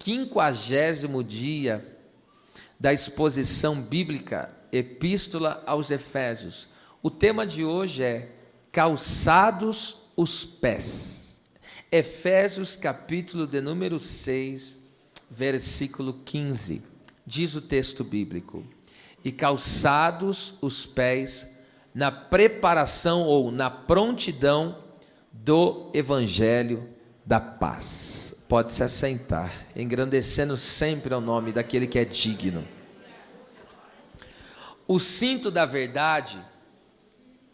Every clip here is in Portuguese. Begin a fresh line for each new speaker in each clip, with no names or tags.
50º dia da exposição bíblica Epístola aos Efésios. O tema de hoje é calçados os pés. Efésios capítulo de número 6, versículo 15. Diz o texto bíblico: e calçados os pés na preparação ou na prontidão do Evangelho da paz. Pode se assentar, engrandecendo sempre o nome daquele que é digno. O cinto da verdade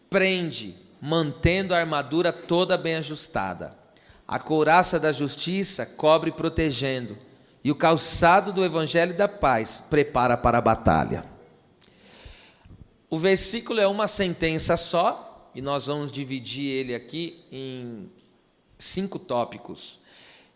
prende, mantendo a armadura toda bem ajustada. A couraça da justiça cobre protegendo, e o calçado do Evangelho da paz prepara para a batalha. O versículo é uma sentença só, e nós vamos dividir ele aqui em 5 tópicos.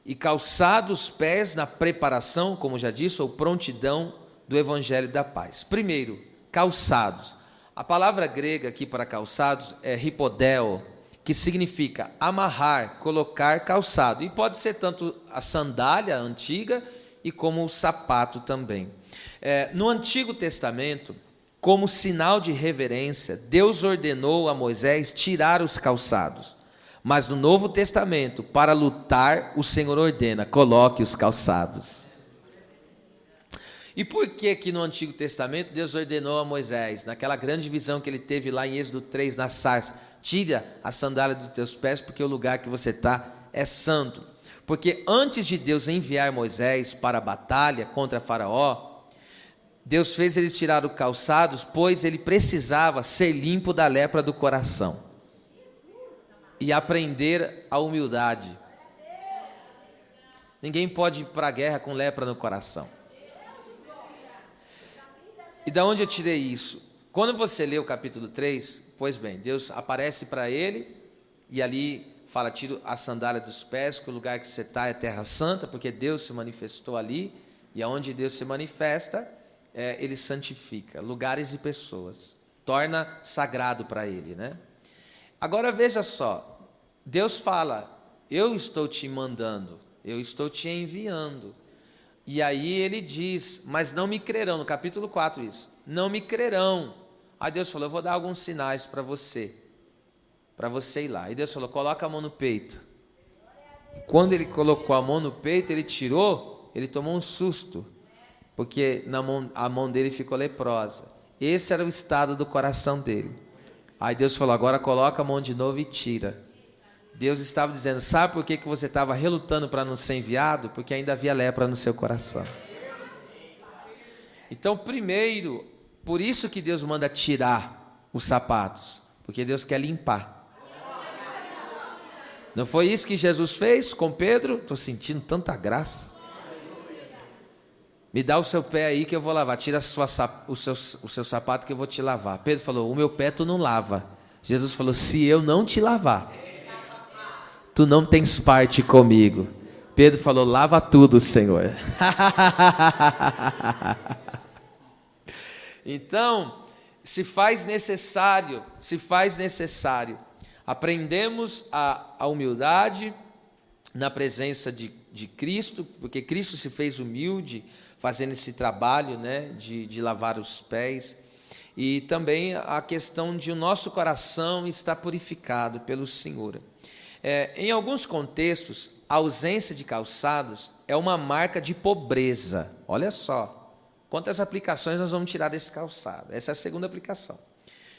E calçados os pés na preparação, como já disse, ou prontidão do Evangelho da paz. Primeiro, calçados. A palavra grega aqui para calçados é hipodeo, que significa amarrar, colocar calçado. E pode ser tanto a sandália antiga e como o sapato também. No Antigo Testamento, como sinal de reverência, Deus ordenou a Moisés tirar os calçados. Mas no Novo Testamento, para lutar, o Senhor ordena: coloque os calçados. E por que que no Antigo Testamento Deus ordenou a Moisés, naquela grande visão que ele teve lá em Êxodo 3, na sarça: tira a sandália dos teus pés, porque o lugar que você está é santo? Porque antes de Deus enviar Moisés para a batalha contra Faraó, Deus fez ele tirar os calçados, pois ele precisava ser limpo da lepra do coração e aprender a humildade. Ninguém pode ir para a guerra com lepra no coração. E da onde eu tirei isso? Quando você lê o capítulo 3, pois bem, Deus aparece para ele e ali fala: tira a sandália dos pés, que o lugar que você está é terra santa, porque Deus se manifestou ali, e aonde Deus se manifesta, ele santifica lugares e pessoas, torna sagrado para ele, né? Agora veja só, Deus fala: eu estou te mandando, eu estou te enviando. E aí ele diz: mas não me crerão, no capítulo 4 isso, não me crerão. Aí Deus falou: eu vou dar alguns sinais para você ir lá. E Deus falou: coloca a mão no peito. Quando ele colocou a mão no peito, ele tirou, ele tomou um susto, porque a mão dele ficou leprosa. Esse era o estado do coração dele. Aí Deus falou: agora coloca a mão de novo e tira. Deus estava dizendo: sabe por que você estava relutando para não ser enviado? Porque ainda havia lepra no seu coração. Então, primeiro, por isso que Deus manda tirar os sapatos, porque Deus quer limpar. Não foi isso que Jesus fez com Pedro? Estou sentindo tanta graça. Me dá o seu pé aí que eu vou lavar. Tira o seu sapato que eu vou te lavar. Pedro falou: o meu pé tu não lava. Jesus falou: se eu não te lavar, tu não tens parte comigo. Pedro falou: lava tudo, Senhor. Então, se faz necessário. Aprendemos a humildade na presença de Cristo, porque Cristo se fez humilde, fazendo esse trabalho, né, de lavar os pés. E também a questão de o nosso coração estar purificado pelo Senhor. Em alguns contextos, a ausência de calçados é uma marca de pobreza. Olha só, quantas aplicações nós vamos tirar desse calçado. Essa é a segunda aplicação.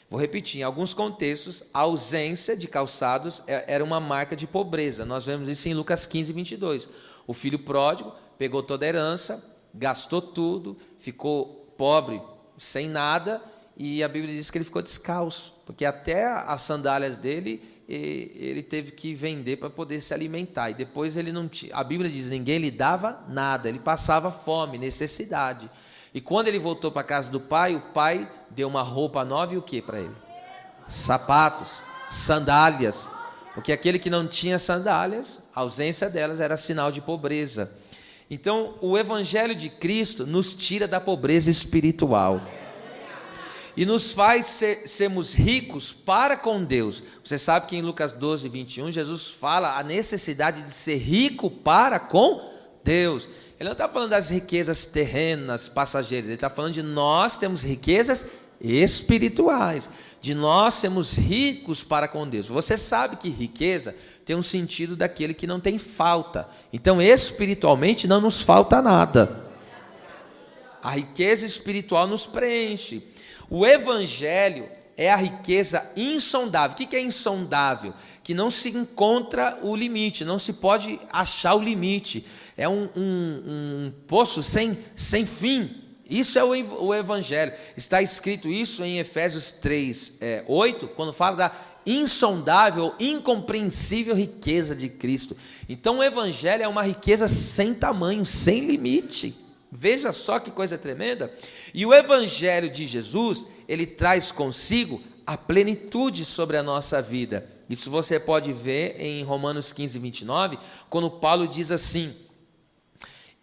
Vou repetir: em alguns contextos, a ausência de calçados era uma marca de pobreza. Nós vemos isso em Lucas 15, 22. O filho pródigo pegou toda a herança, gastou tudo, ficou pobre, sem nada, e a Bíblia diz que ele ficou descalço, porque até as sandálias dele ele teve que vender para poder se alimentar. E depois ele não tinha, a Bíblia diz, ninguém lhe dava nada, ele passava fome, necessidade. E quando ele voltou para a casa do pai, o pai deu uma roupa nova e o que para ele? Sapatos, sandálias. Porque aquele que não tinha sandálias, a ausência delas era sinal de pobreza. Então, o Evangelho de Cristo nos tira da pobreza espiritual e nos faz sermos ricos para com Deus. Você sabe que em Lucas 12, 21, Jesus fala a necessidade de ser rico para com Deus. Ele não está falando das riquezas terrenas, passageiras. Ele está falando de nós temos riquezas espirituais, de nós sermos ricos para com Deus. Você sabe que riqueza tem um sentido daquele que não tem falta. Então, espiritualmente, não nos falta nada. A riqueza espiritual nos preenche. O evangelho é a riqueza insondável. O que é insondável? Que não se encontra o limite, não se pode achar o limite. É um poço sem fim. Isso é o evangelho. Está escrito isso em Efésios 3, 8, quando fala da insondável, incompreensível riqueza de Cristo. Então o evangelho é uma riqueza sem tamanho, sem limite. Veja só que coisa tremenda. E o evangelho de Jesus, ele traz consigo a plenitude sobre a nossa vida. Isso você pode ver em Romanos 15, 29, quando Paulo diz assim: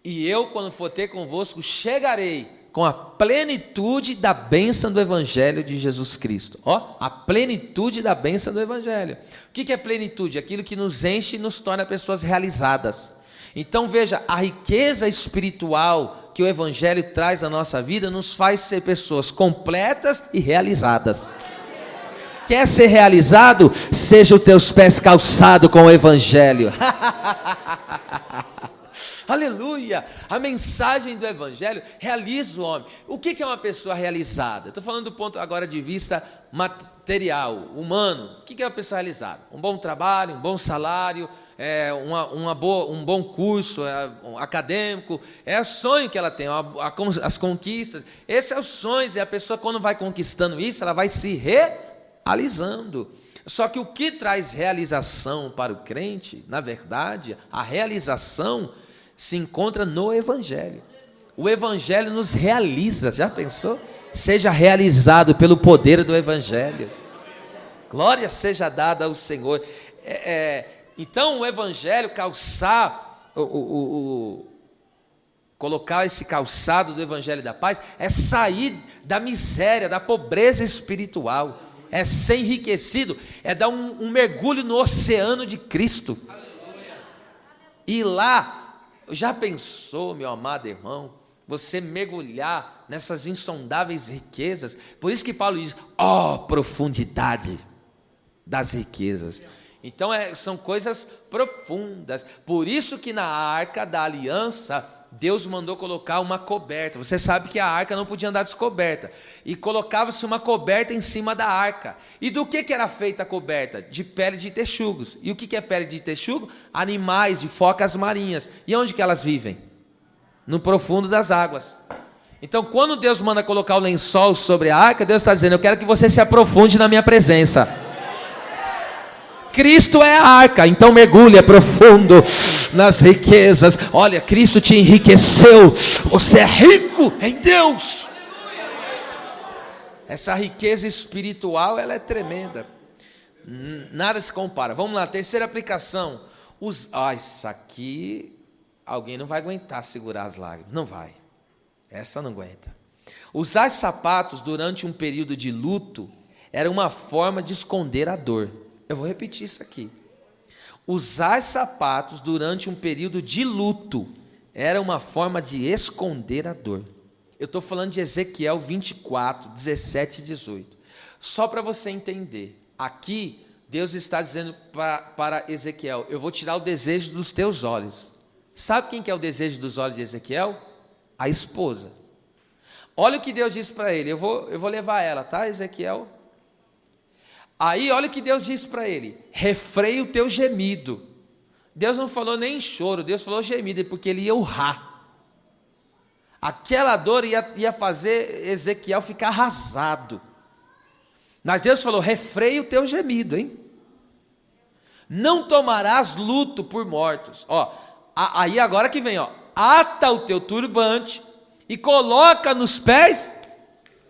e eu, quando for ter convosco, chegarei com a plenitude da bênção do evangelho de Jesus Cristo. Ó, a plenitude da bênção do evangelho. O que é plenitude? Aquilo que nos enche e nos torna pessoas realizadas. Então veja, a riqueza espiritual que o evangelho traz à nossa vida nos faz ser pessoas completas e realizadas. Quer ser realizado? Seja os teus pés calçados com o evangelho. Aleluia! A mensagem do evangelho realiza o homem. O que é uma pessoa realizada? Estou falando do ponto agora de vista material, humano. O que é uma pessoa realizada? Um bom trabalho, um bom salário, um bom curso acadêmico. É o sonho que ela tem, as conquistas. Esse é o sonho, e a pessoa, quando vai conquistando isso, ela vai se realizando. Só que o que traz realização para o crente, na verdade, a realização se encontra no evangelho. O evangelho nos realiza, já pensou? Seja realizado pelo poder do evangelho. Glória seja dada ao Senhor. Então o evangelho calçar, colocar esse calçado do evangelho da paz, é sair da miséria, da pobreza espiritual, é ser enriquecido, é dar um mergulho no oceano de Cristo. E lá, já pensou, meu amado irmão, você mergulhar nessas insondáveis riquezas? Por isso que Paulo diz, profundidade das riquezas. Então são coisas profundas. Por isso que na arca da aliança, Deus mandou colocar uma coberta. Você sabe que a arca não podia andar descoberta. E colocava-se uma coberta em cima da arca. E do que era feita a coberta? De pele de texugos. E o que é pele de texugo? Animais, de focas marinhas. E onde que elas vivem? No profundo das águas. Então, quando Deus manda colocar o lençol sobre a arca, Deus está dizendo, eu quero que você se aprofunde na minha presença. Cristo é a arca, então mergulha profundo nas riquezas. Olha, Cristo te enriqueceu, você é rico em Deus. Essa riqueza espiritual, ela é tremenda, nada se compara. Vamos lá, terceira aplicação. Isso aqui, alguém não vai aguentar segurar as lágrimas, não vai, essa não aguenta. Usar sapatos durante um período de luto era uma forma de esconder a dor. Eu vou repetir isso aqui. Usar sapatos durante um período de luto era uma forma de esconder a dor. Eu estou falando de Ezequiel 24, 17 e 18. Só para você entender. Aqui, Deus está dizendo para Ezequiel, eu vou tirar o desejo dos teus olhos. Sabe quem que é o desejo dos olhos de Ezequiel? A esposa. Olha o que Deus disse para ele. Eu vou levar ela, tá, Ezequiel? Aí, olha o que Deus disse para ele: refreia o teu gemido. Deus não falou nem choro, Deus falou gemido, porque ele ia urrar. Aquela dor ia fazer Ezequiel ficar arrasado. Mas Deus falou: refreia o teu gemido, hein? Não tomarás luto por mortos. Aí agora que vem, ata o teu turbante e coloca nos pés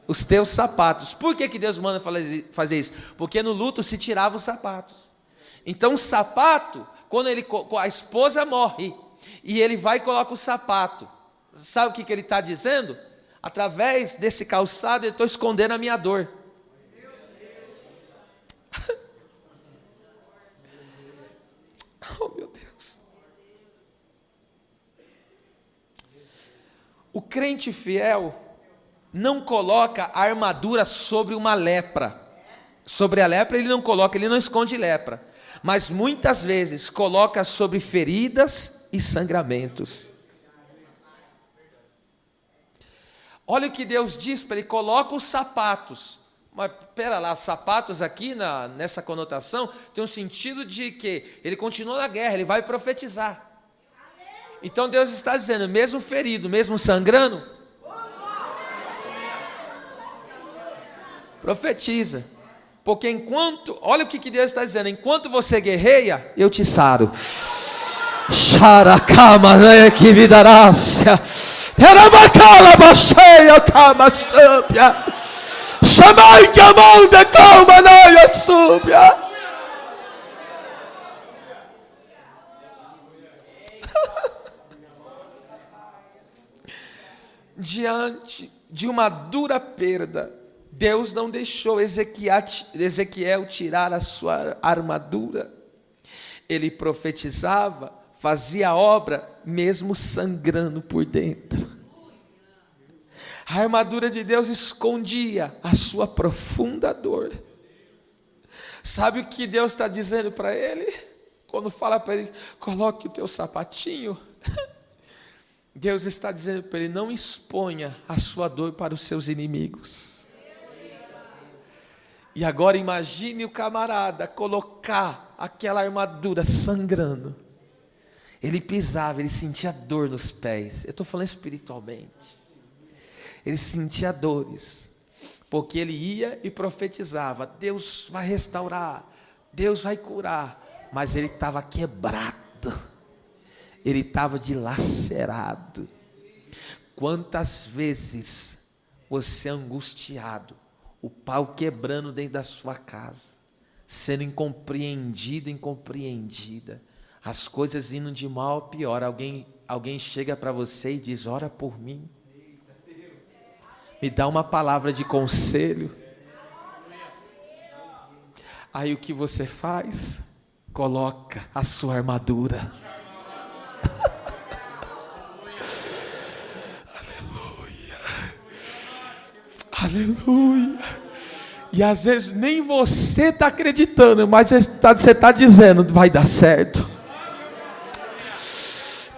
os teus sapatos. Por que Deus manda fazer isso? Porque no luto se tirava os sapatos. Então o sapato, quando a esposa morre, e ele vai e coloca o sapato, sabe o que ele está dizendo? Através desse calçado eu estou escondendo a minha dor. Oh meu Deus. O crente fiel não coloca a armadura sobre uma lepra. Sobre a lepra ele não coloca, ele não esconde lepra. Mas muitas vezes coloca sobre feridas e sangramentos. Olha o que Deus diz para ele: coloca os sapatos. Mas pera lá, sapatos aqui nessa conotação tem um sentido de que ele continua na guerra, ele vai profetizar. Então Deus está dizendo, mesmo ferido, mesmo sangrando, profetiza. Porque enquanto, olha o que Deus está dizendo, enquanto você guerreia, eu te saro. Xaracama, né, que me darácia. Terabacala, baixeia, cama, chúpia. Chamai que a mão da calma, né, súbia. Diante de uma dura perda, Deus não deixou Ezequiel tirar a sua armadura. Ele profetizava, fazia a obra, mesmo sangrando por dentro. A armadura de Deus escondia a sua profunda dor. Sabe o que Deus está dizendo para ele? Quando fala para ele, coloque o teu sapatinho. Deus está dizendo para ele, não exponha a sua dor para os seus inimigos. E agora imagine o camarada colocar aquela armadura sangrando. Ele pisava, ele sentia dor nos pés. Eu estou falando espiritualmente. Ele sentia dores, porque ele ia e profetizava, Deus vai restaurar, Deus vai curar, mas ele estava quebrado, ele estava dilacerado. Quantas vezes você é angustiado, o pau quebrando dentro da sua casa, sendo incompreendido, incompreendida, as coisas indo de mal a pior, alguém chega para você e diz, ora por mim, me dá uma palavra de conselho. Aí o que você faz? Coloca a sua armadura. Aleluia. E às vezes nem você está acreditando, mas você está dizendo, vai dar certo.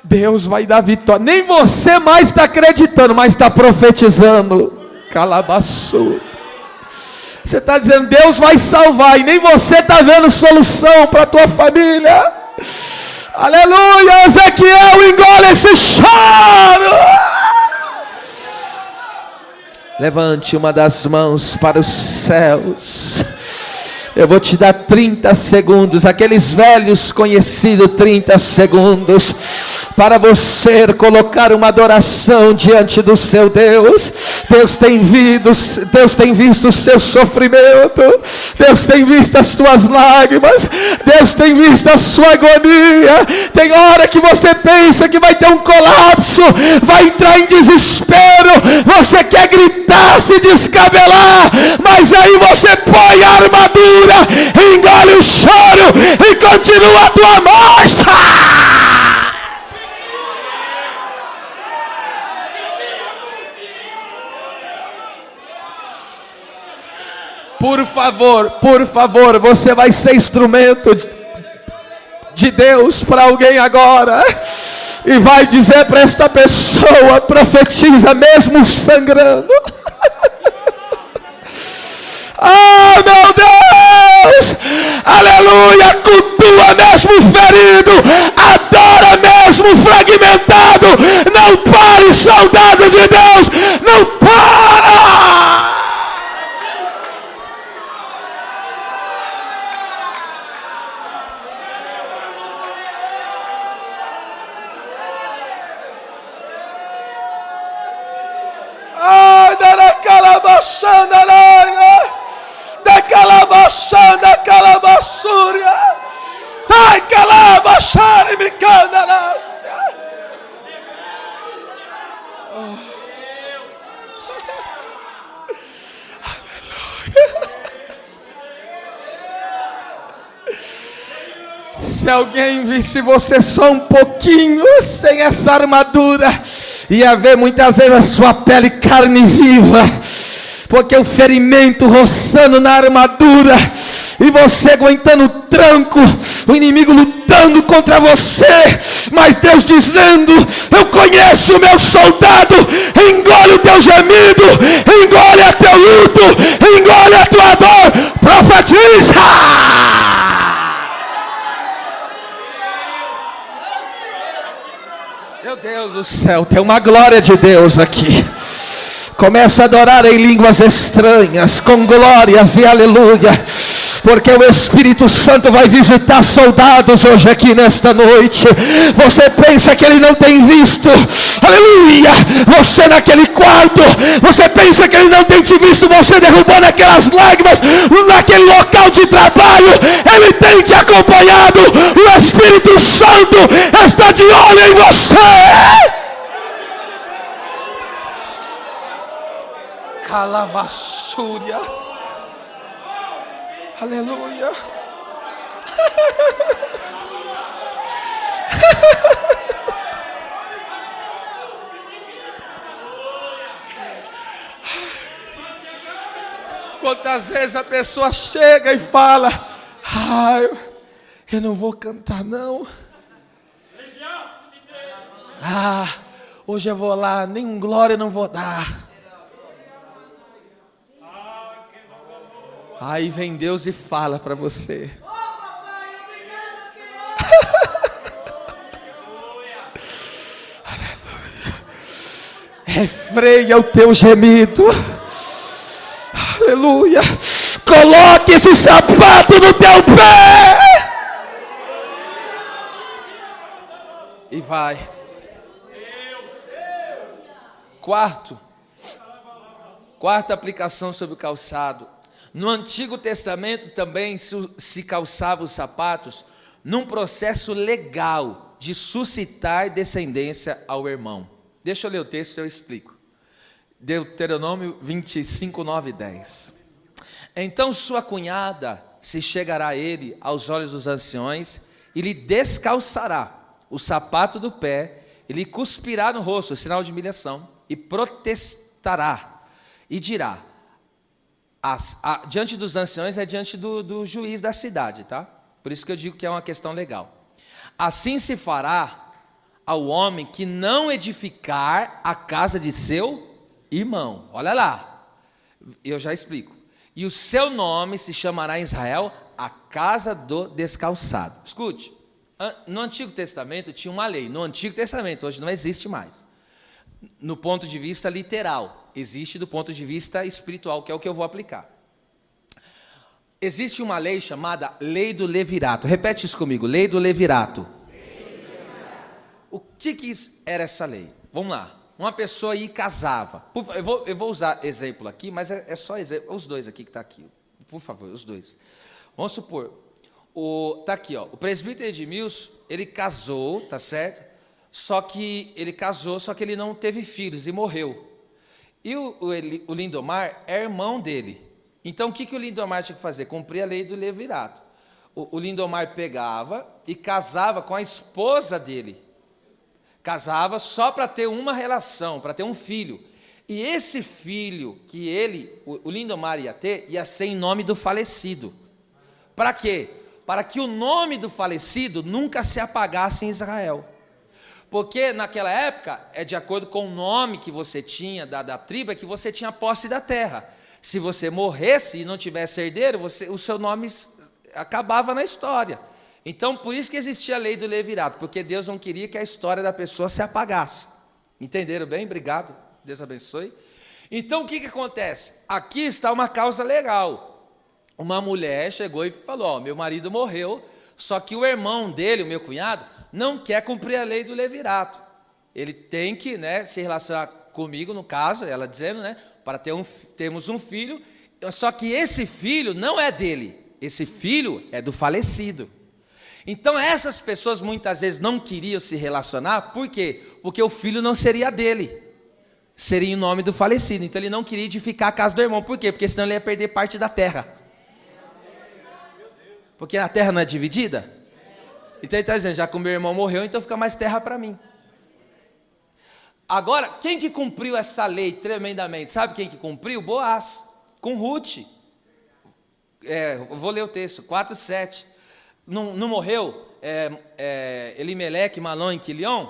Deus vai dar vitória. Nem você mais está acreditando, mas está profetizando. Calabaçu. Você está dizendo, Deus vai salvar. E nem você está vendo solução para a tua família. Aleluia. Ezequiel, engole esse choro. Levante uma das mãos para os céus. Eu vou te dar 30 segundos. Aqueles velhos conhecidos 30 segundos. Para você colocar uma adoração diante do seu Deus. Deus tem visto o seu sofrimento. Deus tem visto as tuas lágrimas. Deus tem visto a sua agonia. Tem hora que você pensa que vai ter um colapso, vai entrar em desespero, você quer gritar, se descabelar, mas aí você põe a armadura, engole o choro e continua a tua marcha. Por favor, você vai ser instrumento de Deus para alguém agora. E vai dizer para esta pessoa, profetiza mesmo sangrando. Ah, meu Deus! Aleluia! Cultua mesmo ferido, adora mesmo fragmentado. Não pare, soldado de Deus! Não para! Da calabaçanda, calabaçúria, ai calabaçare me candarácia. Se alguém visse você só um pouquinho sem essa armadura, ia ver muitas vezes a sua pele carne viva, porque o ferimento roçando na armadura, e você aguentando o tranco, o inimigo lutando contra você, mas Deus dizendo: eu conheço o meu soldado. Engole o teu gemido, engole o teu luto, engole a tua dor, profetiza. Meu Deus do céu, tem uma glória de Deus aqui. Começa a adorar em línguas estranhas, com glórias e aleluia, porque o Espírito Santo vai visitar soldados hoje aqui nesta noite. Você pensa que ele não tem visto, aleluia, você naquele quarto, você pensa que ele não tem te visto, você derrubando aquelas lágrimas naquele local de trabalho, ele tem te acompanhado. O Espírito Santo está de olho em você. Calavassúria, aleluia. Quantas vezes a pessoa chega e fala: eu não vou cantar não. Hoje eu vou lá, nem glória eu não vou dar. Aí vem Deus e fala para você: refreia o teu gemido, aleluia, coloque esse sapato no teu pé e vai. Quarta aplicação sobre o calçado. No Antigo Testamento também se calçava os sapatos num processo legal de suscitar descendência ao irmão. Deixa eu ler o texto e eu explico. Deuteronômio 25, 9 e 10. Então sua cunhada se chegará a ele aos olhos dos anciões e lhe descalçará o sapato do pé e lhe cuspirá no rosto, sinal de humilhação, e protestará e dirá: diante dos anciões é diante do juiz da cidade, tá? Por isso que eu digo que é uma questão legal. Assim se fará ao homem que não edificar a casa de seu irmão. Olha lá, eu já explico. E o seu nome se chamará em Israel a casa do descalçado. Escute, no Antigo Testamento tinha uma lei. No Antigo Testamento, hoje não existe mais. No ponto de vista literal. Existe do ponto de vista espiritual, que é o que eu vou aplicar. Existe uma lei chamada Lei do Levirato. Repete isso comigo, Lei do Levirato. O que era essa lei? Vamos lá. Uma pessoa aí casava. Eu vou usar exemplo aqui, mas é só exemplo. Os dois aqui que está aqui. Por favor, os dois. Vamos supor. Está aqui, ó. O presbítero Edmilson, ele casou, tá certo? Só que ele não teve filhos e morreu. E o Lindomar é irmão dele. Então, o que o Lindomar tinha que fazer? Cumprir a lei do levirato. O Lindomar pegava e casava com a esposa dele. Casava só para ter uma relação, para ter um filho. E esse filho que o Lindomar ia ter, ia ser em nome do falecido. Para quê? Para que o nome do falecido nunca se apagasse em Israel. Porque naquela época, é de acordo com o nome que você tinha, da tribo, é que você tinha posse da terra. Se você morresse e não tivesse herdeiro, o seu nome acabava na história. Então, por isso que existia a lei do levirato, porque Deus não queria que a história da pessoa se apagasse. Entenderam bem? Obrigado. Deus abençoe. Então, o que acontece? Aqui está uma causa legal. Uma mulher chegou e falou: meu marido morreu, só que o irmão dele, o meu cunhado, não quer cumprir a lei do levirato. Ele tem que, se relacionar comigo, no caso, ela dizendo, para termos um filho, só que esse filho não é dele, esse filho é do falecido. Então essas pessoas muitas vezes não queriam se relacionar, por quê? Porque o filho não seria dele, seria em nome do falecido. Então ele não queria edificar a casa do irmão, por quê? Porque senão ele ia perder parte da terra. Porque a terra não é dividida? Então ele está dizendo: já que o meu irmão morreu, então fica mais terra para mim. Agora, quem que cumpriu essa lei tremendamente? Sabe quem que cumpriu? Boaz, com Ruth. Eu vou ler o texto, 4:7. Não morreu Elimeleque, Malom e Quilion?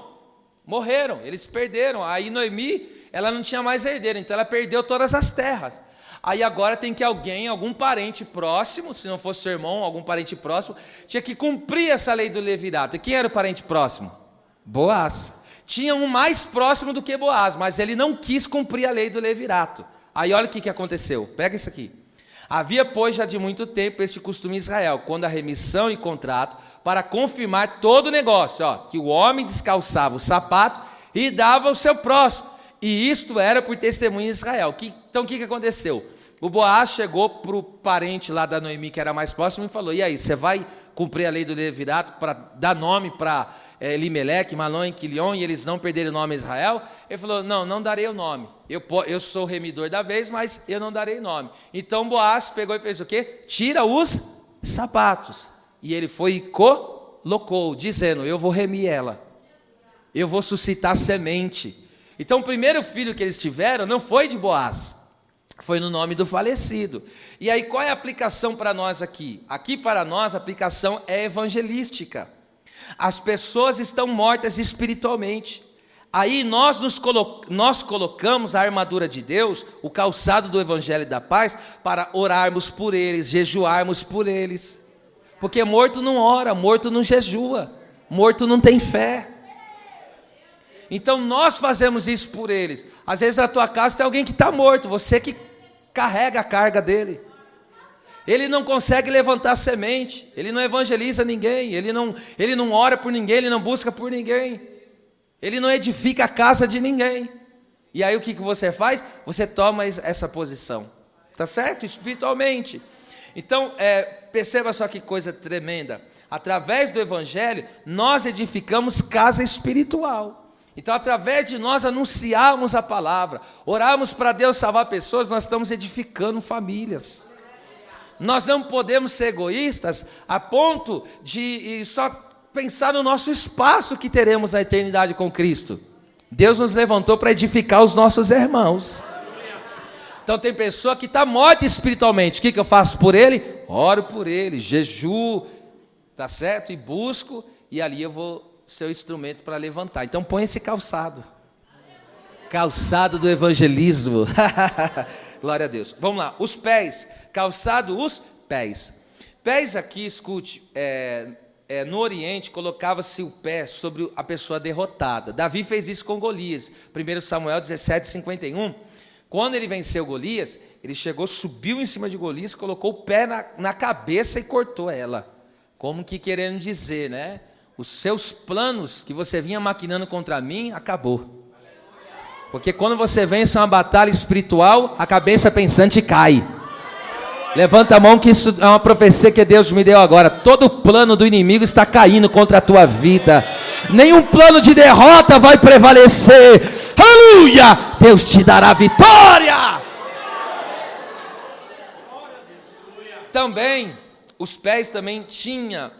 Morreram, eles perderam. Aí Noemi, ela não tinha mais herdeiro, então ela perdeu todas as terras. Aí agora tem que algum parente próximo, se não fosse seu irmão, algum parente próximo, tinha que cumprir essa lei do levirato. E quem era o parente próximo? Boaz. Tinha um mais próximo do que Boaz, mas ele não quis cumprir a lei do levirato. Aí olha o que aconteceu, pega isso aqui. Havia, pois, já de muito tempo este costume em Israel, quando a remissão e contrato, para confirmar todo o negócio, que o homem descalçava o sapato e dava ao seu próximo, e isto era por testemunho em Israel. Então o que aconteceu? O Boaz chegou para o parente lá da Noemi, que era mais próximo, e falou: e aí, você vai cumprir a lei do levirato para dar nome para Elimeleque, Malom e Quilion, e eles não perderem o nome a Israel? Ele falou: não darei o nome. Eu sou o remidor da vez, mas eu não darei nome. Então Boaz pegou e fez o quê? Tira os sapatos. E ele foi e colocou, dizendo: eu vou remir ela. Eu vou suscitar semente. Então o primeiro filho que eles tiveram não foi de Boaz, foi no nome do falecido. E aí qual é a aplicação para nós aqui? Aqui para nós a aplicação é evangelística. As pessoas estão mortas espiritualmente. Aí nós colocamos a armadura de Deus, o calçado do Evangelho da Paz, para orarmos por eles, jejuarmos por eles. Porque morto não ora, morto não jejua, morto não tem fé. Então nós fazemos isso por eles. Às vezes na tua casa tem alguém que está morto, você que carrega a carga dele. Ele não consegue levantar semente, ele não evangeliza ninguém, ele não ora por ninguém, ele não busca por ninguém. Ele não edifica a casa de ninguém. E aí o que você faz? Você toma essa posição. Tá certo? Espiritualmente. Então, perceba só que coisa tremenda. Através do Evangelho, nós edificamos casa espiritual. Então, através de nós anunciarmos a palavra, orarmos para Deus salvar pessoas, nós estamos edificando famílias. Nós não podemos ser egoístas a ponto de só pensar no nosso espaço que teremos na eternidade com Cristo. Deus nos levantou para edificar os nossos irmãos. Então tem pessoa que está morta espiritualmente. O que eu faço por ele? Oro por ele, jejuo, tá certo? E busco, e ali eu vou ser o instrumento para levantar. Então põe esse calçado. Calçado do evangelismo. Glória a Deus. Vamos lá, os pés. Calçado, os pés. Pés aqui, escute, no Oriente colocava-se o pé sobre a pessoa derrotada. Davi fez isso com Golias. 1 Samuel 17:51. Quando ele venceu Golias, ele chegou, subiu em cima de Golias, colocou o pé na cabeça e cortou ela. Como que querendo dizer, né? Os seus planos que você vinha maquinando contra mim, acabou. Porque quando você vence uma batalha espiritual, a cabeça pensante cai. Levanta a mão que isso é uma profecia que Deus me deu agora. Todo plano do inimigo está caindo contra a tua vida. Nenhum plano de derrota vai prevalecer. Aleluia! Deus te dará vitória. Também, os pés também tinha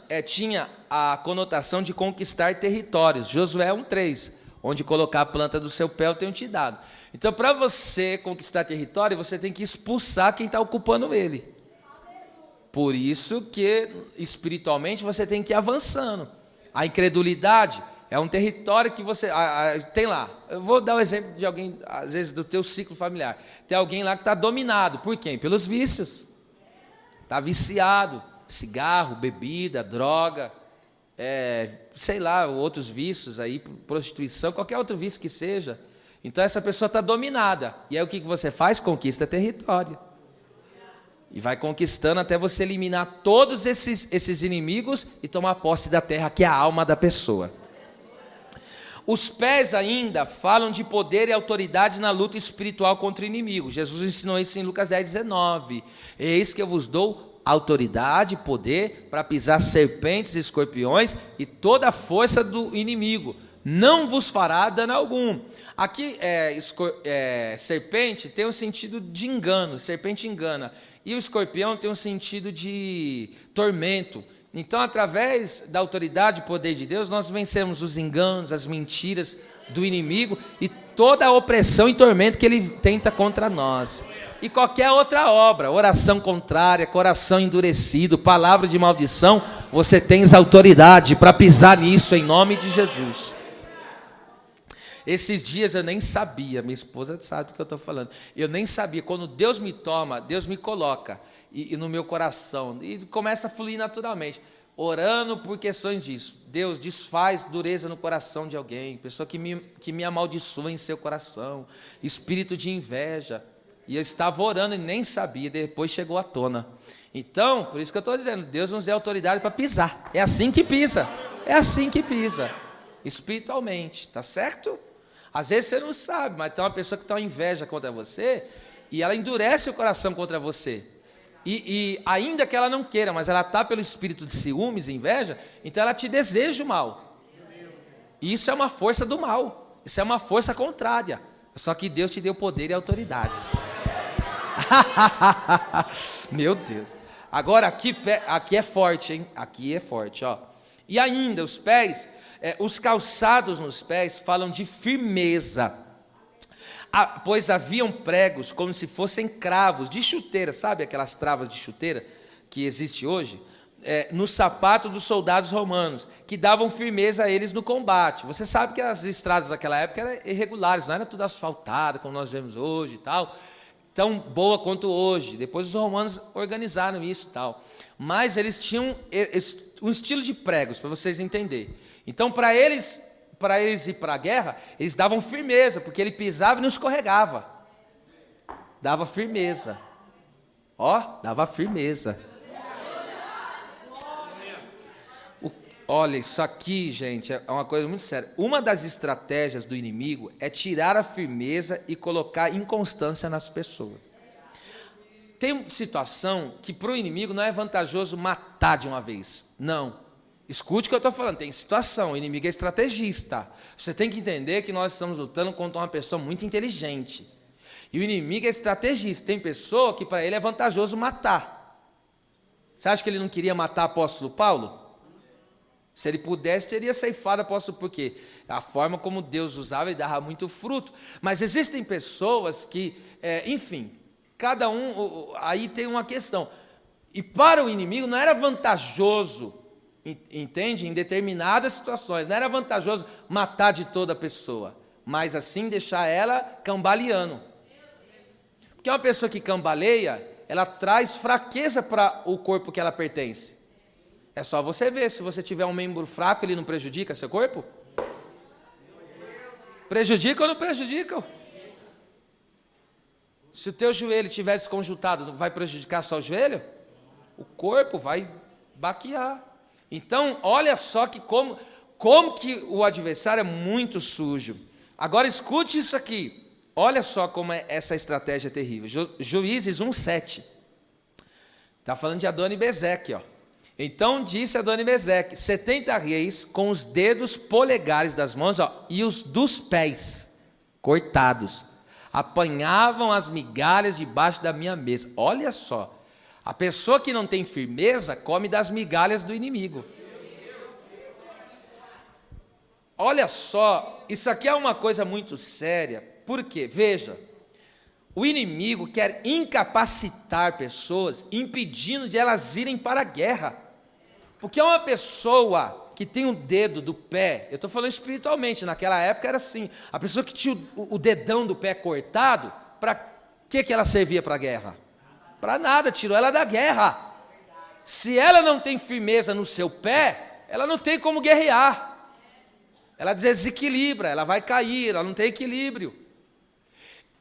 a conotação de conquistar territórios. Josué 1:3, onde colocar a planta do seu pé eu tenho te dado. Então, para você conquistar território, você tem que expulsar quem está ocupando ele. Por isso que, espiritualmente, você tem que ir avançando. A incredulidade é um território que você... tem lá, eu vou dar o exemplo de alguém, às vezes, do teu ciclo familiar. Tem alguém lá que está dominado. Por quem? Pelos vícios. Está viciado. Cigarro, bebida, droga, sei lá, outros vícios aí, prostituição, qualquer outro vício que seja. Então essa pessoa está dominada. E aí o que você faz? Conquista território. E vai conquistando até você eliminar todos esses inimigos e tomar posse da terra, que é a alma da pessoa. Os pés ainda falam de poder e autoridade na luta espiritual contra o inimigo. Jesus ensinou isso em Lucas 10:19. Eis que eu vos dou autoridade e poder para pisar serpentes e escorpiões e toda a força do inimigo. Não vos fará dano algum. Aqui, serpente tem um sentido de engano, serpente engana. E o escorpião tem um sentido de tormento. Então, através da autoridade e poder de Deus, nós vencemos os enganos, as mentiras do inimigo e toda a opressão e tormento que ele tenta contra nós. E qualquer outra obra, oração contrária, coração endurecido, palavra de maldição, você tem autoridade para pisar nisso em nome de Jesus. Esses dias eu nem sabia, minha esposa sabe do que eu estou falando, eu nem sabia, quando Deus me toma, Deus me coloca e no meu coração, e começa a fluir naturalmente, orando por questões disso. Deus desfaz dureza no coração de alguém, pessoa que me amaldiçoa em seu coração, espírito de inveja, e eu estava orando e nem sabia, depois chegou à tona. Então, por isso que eu estou dizendo, Deus nos deu autoridade para pisar, é assim que pisa, espiritualmente, tá certo? Às vezes você não sabe, mas tem uma pessoa que tem uma inveja contra você, e ela endurece o coração contra você, e ainda que ela não queira, mas ela está pelo espírito de ciúmes e inveja, então ela te deseja o mal, e isso é uma força do mal, isso é uma força contrária, só que Deus te deu poder e autoridade. Meu Deus. Agora aqui é forte, hein? Aqui é forte, ó. E ainda os pés, os calçados nos pés falam de firmeza, pois haviam pregos como se fossem cravos de chuteira, sabe aquelas travas de chuteira que existe hoje? No sapato dos soldados romanos, que davam firmeza a eles no combate. Você sabe que as estradas daquela época eram irregulares, não era tudo asfaltado como nós vemos hoje e tal, tão boa quanto hoje. Depois os romanos organizaram isso e tal, mas eles tinham um estilo de pregos, para vocês entenderem. Então para eles ir para a guerra, eles davam firmeza, porque ele pisava e não escorregava, dava firmeza, dava firmeza. Olha, isso aqui, gente, é uma coisa muito séria. Uma das estratégias do inimigo é tirar a firmeza e colocar inconstância nas pessoas. Tem situação que para o inimigo não é vantajoso matar de uma vez. Não. Escute o que eu estou falando. Tem situação, o inimigo é estrategista. Você tem que entender que nós estamos lutando contra uma pessoa muito inteligente. E o inimigo é estrategista. Tem pessoa que para ele é vantajoso matar. Você acha que ele não queria matar o apóstolo Paulo? Se ele pudesse, teria ceifado o apóstolo, porque a forma como Deus usava, ele dava muito fruto. Mas existem pessoas que, enfim, cada um, aí tem uma questão. E para o inimigo não era vantajoso, entende? Em determinadas situações, não era vantajoso matar de toda a pessoa, mas assim deixar ela cambaleando. Porque uma pessoa que cambaleia, ela traz fraqueza para o corpo que ela pertence. É só você ver, se você tiver um membro fraco, ele não prejudica seu corpo? Prejudica ou não prejudica? Se o teu joelho estiver desconjuntado, vai prejudicar só o joelho? O corpo vai baquear. Então, olha só que como que o adversário é muito sujo. Agora escute isso aqui. Olha só como essa estratégia é terrível. Juízes 1:7. Está falando de Adoni-Bezeque, ó. Então disse Adoni-Bezeque: 70 reis com os dedos polegares das mãos, e os dos pés cortados, apanhavam as migalhas debaixo da minha mesa. Olha só, a pessoa que não tem firmeza come das migalhas do inimigo. Olha só, isso aqui é uma coisa muito séria, porque, veja, o inimigo quer incapacitar pessoas, impedindo de elas irem para a guerra. Porque uma pessoa que tem o dedo do pé, eu estou falando espiritualmente, naquela época era assim, a pessoa que tinha o dedão do pé cortado, para que ela servia para a guerra? Para nada, tirou ela da guerra. Se ela não tem firmeza no seu pé, ela não tem como guerrear. Ela desequilibra, ela vai cair, ela não tem equilíbrio.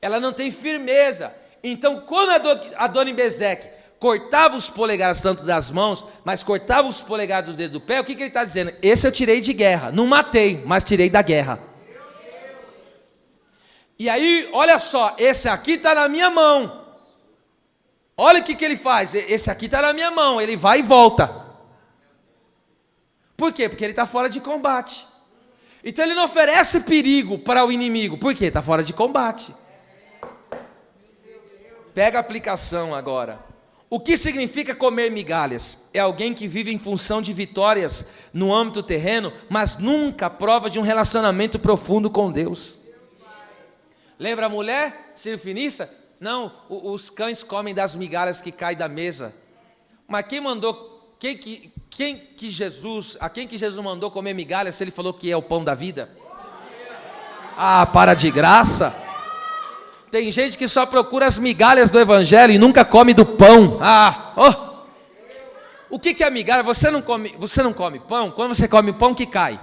Ela não tem firmeza. Então, quando Adoni-Bezeque cortava os polegares tanto das mãos, mas cortava os polegares dos dedos do pé, o que ele está dizendo? Esse eu tirei de guerra. Não matei, mas tirei da guerra. E aí, olha só, esse aqui está na minha mão. Olha o que ele faz. Esse aqui está na minha mão, ele vai e volta. Por quê? Porque ele está fora de combate. Então ele não oferece perigo para o inimigo. Por quê? Está fora de combate. Pega a aplicação agora. O que significa comer migalhas? É alguém que vive em função de vitórias no âmbito terreno, mas nunca prova de um relacionamento profundo com Deus. Lembra a mulher sirofenícia? Não, os cães comem das migalhas que caem da mesa. Mas quem mandou, a quem que Jesus mandou comer migalhas se ele falou que é o pão da vida? Ah, para de graça. Tem gente que só procura as migalhas do evangelho e nunca come do pão. O que é migalha? Você não come pão? Quando você come pão, que cai?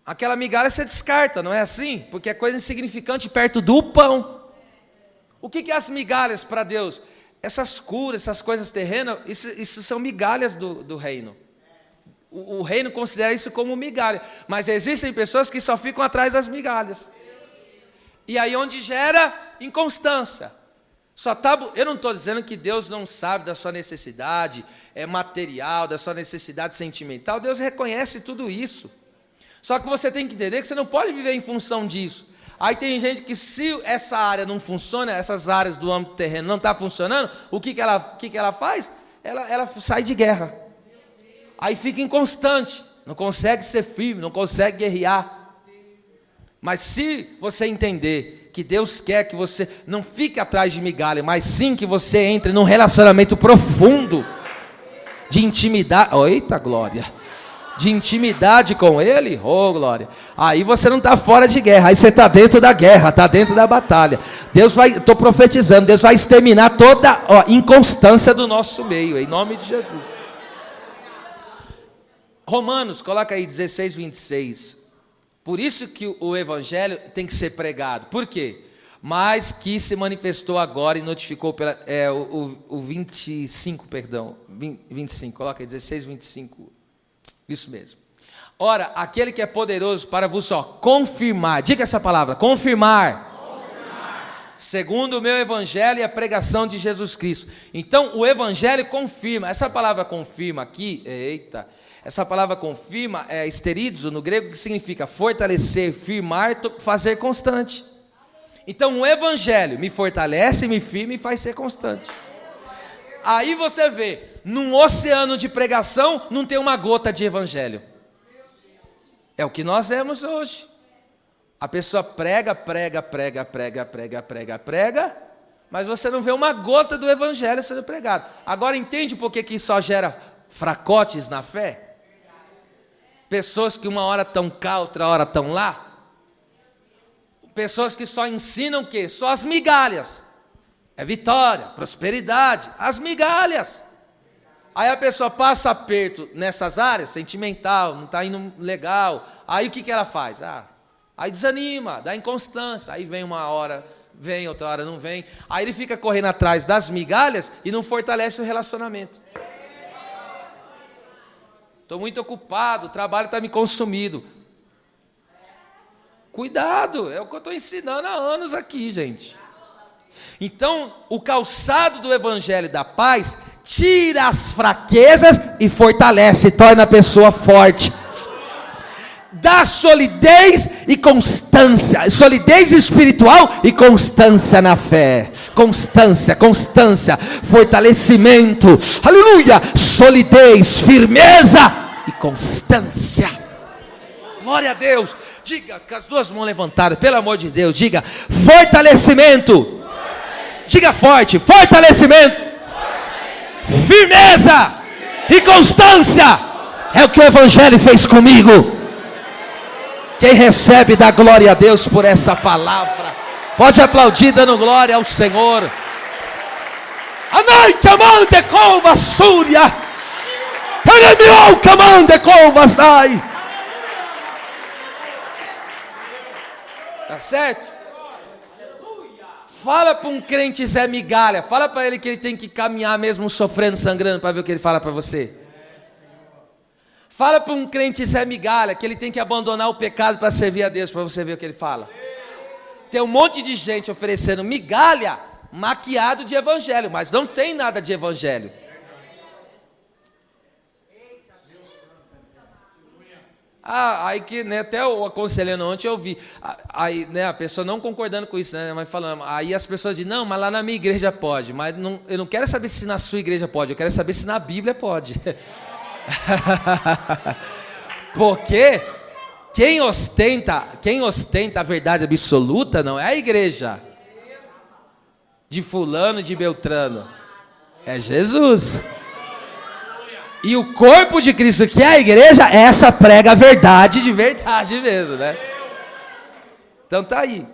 Aquela migalha você descarta, não é assim? Porque é coisa insignificante perto do pão. O que é as migalhas para Deus? Essas curas, essas coisas terrenas, isso são migalhas do reino. O reino considera isso como migalha. Mas existem pessoas que só ficam atrás das migalhas. E aí onde gera inconstância. Eu não estou dizendo que Deus não sabe da sua necessidade material, da sua necessidade sentimental. Deus reconhece tudo isso. Só que você tem que entender que você não pode viver em função disso. Aí tem gente que, se essa área não funciona, essas áreas do âmbito terreno não estão funcionando, o que ela faz? Ela sai de guerra. Aí fica inconstante, não consegue ser firme, não consegue guerrear. Mas se você entender que Deus quer que você não fique atrás de migalha, mas sim que você entre num relacionamento profundo de intimidade. Eita glória! De intimidade com Ele, glória. Aí você não está fora de guerra, aí você está dentro da guerra, está dentro da batalha. Estou profetizando, Deus vai exterminar toda inconstância do nosso meio, em nome de Jesus. Romanos, coloca aí 16, 26. Por isso que o evangelho tem que ser pregado. Por quê? Mas que se manifestou agora e notificou o 25, perdão. 25, coloca aí 16, 25. Isso mesmo. Ora, aquele que é poderoso para vos confirmar. Diga essa palavra, confirmar. Segundo o meu evangelho e a pregação de Jesus Cristo. Então, o evangelho confirma. Essa palavra confirma aqui, essa palavra confirma é esterizo no grego, que significa fortalecer, firmar, fazer constante. Então, o evangelho me fortalece, me firma e faz ser constante. Aí você vê, num oceano de pregação, não tem uma gota de evangelho. É o que nós vemos hoje. A pessoa prega, mas você não vê uma gota do evangelho sendo pregado. Agora entende por que isso só gera fracotes na fé? Pessoas que uma hora estão cá, outra hora estão lá. Pessoas que só ensinam o quê? Só as migalhas. É vitória, prosperidade, as migalhas. Aí a pessoa passa aperto nessas áreas, sentimental, não está indo legal. Aí o que ela faz? Aí desanima, dá inconstância. Aí vem uma hora, vem, outra hora não vem. Aí ele fica correndo atrás das migalhas e não fortalece o relacionamento. Estou muito ocupado, o trabalho está me consumindo. Cuidado, é o que eu estou ensinando há anos aqui, gente. Então, o calçado do evangelho da paz tira as fraquezas e fortalece, torna a pessoa forte. Dá solidez e constância, solidez espiritual e constância na fé. Constância, fortalecimento, aleluia, solidez, firmeza e constância. Glória a Deus. Diga com as duas mãos levantadas, pelo amor de Deus, diga fortalecimento. Diga forte, fortalecimento. Firmeza e constância. É o que o evangelho fez comigo. Quem recebe dá glória a Deus por essa palavra. Pode aplaudir dando glória ao Senhor. A noite amante colva súria. Teremiou camande colvas dai. Tá certo? Fala para um crente Zé Migalha. Fala para ele que ele tem que caminhar mesmo sofrendo, sangrando, para ver o que ele fala para você. Fala para um crente Zé Migalha que ele tem que abandonar o pecado para servir a Deus, para você ver o que ele fala. Tem um monte de gente oferecendo migalha maquiado de evangelho, mas não tem nada de evangelho. Aí que, né, até eu aconselhando ontem eu vi, aí, né, a pessoa não concordando com isso, né, mas falando, aí as pessoas dizem, não, mas lá na minha igreja pode, mas não, eu não quero saber se na sua igreja pode, eu quero saber se na Bíblia pode. Porque Quem ostenta a verdade absoluta não é a igreja de fulano, de Beltrano, é Jesus. E o corpo de Cristo, que é a igreja, essa prega a verdade de verdade mesmo, né? Então tá aí.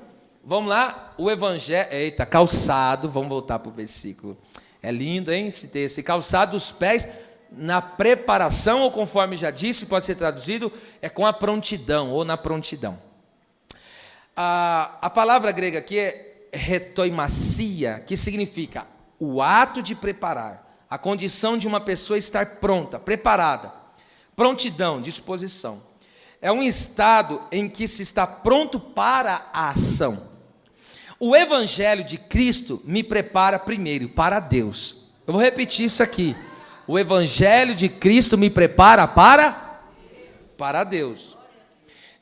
Vamos lá, o evangelho, eita, calçado, vamos voltar para o versículo. É lindo, hein, esse texto. E calçado dos pés na preparação, ou conforme já disse, pode ser traduzido, é com a prontidão, ou na prontidão. A palavra grega aqui é retoimasia, que significa o ato de preparar, a condição de uma pessoa estar pronta, preparada. Prontidão, disposição. É um estado em que se está pronto para a ação. O evangelho de Cristo me prepara primeiro para Deus. Eu vou repetir isso aqui. O evangelho de Cristo me prepara para Deus.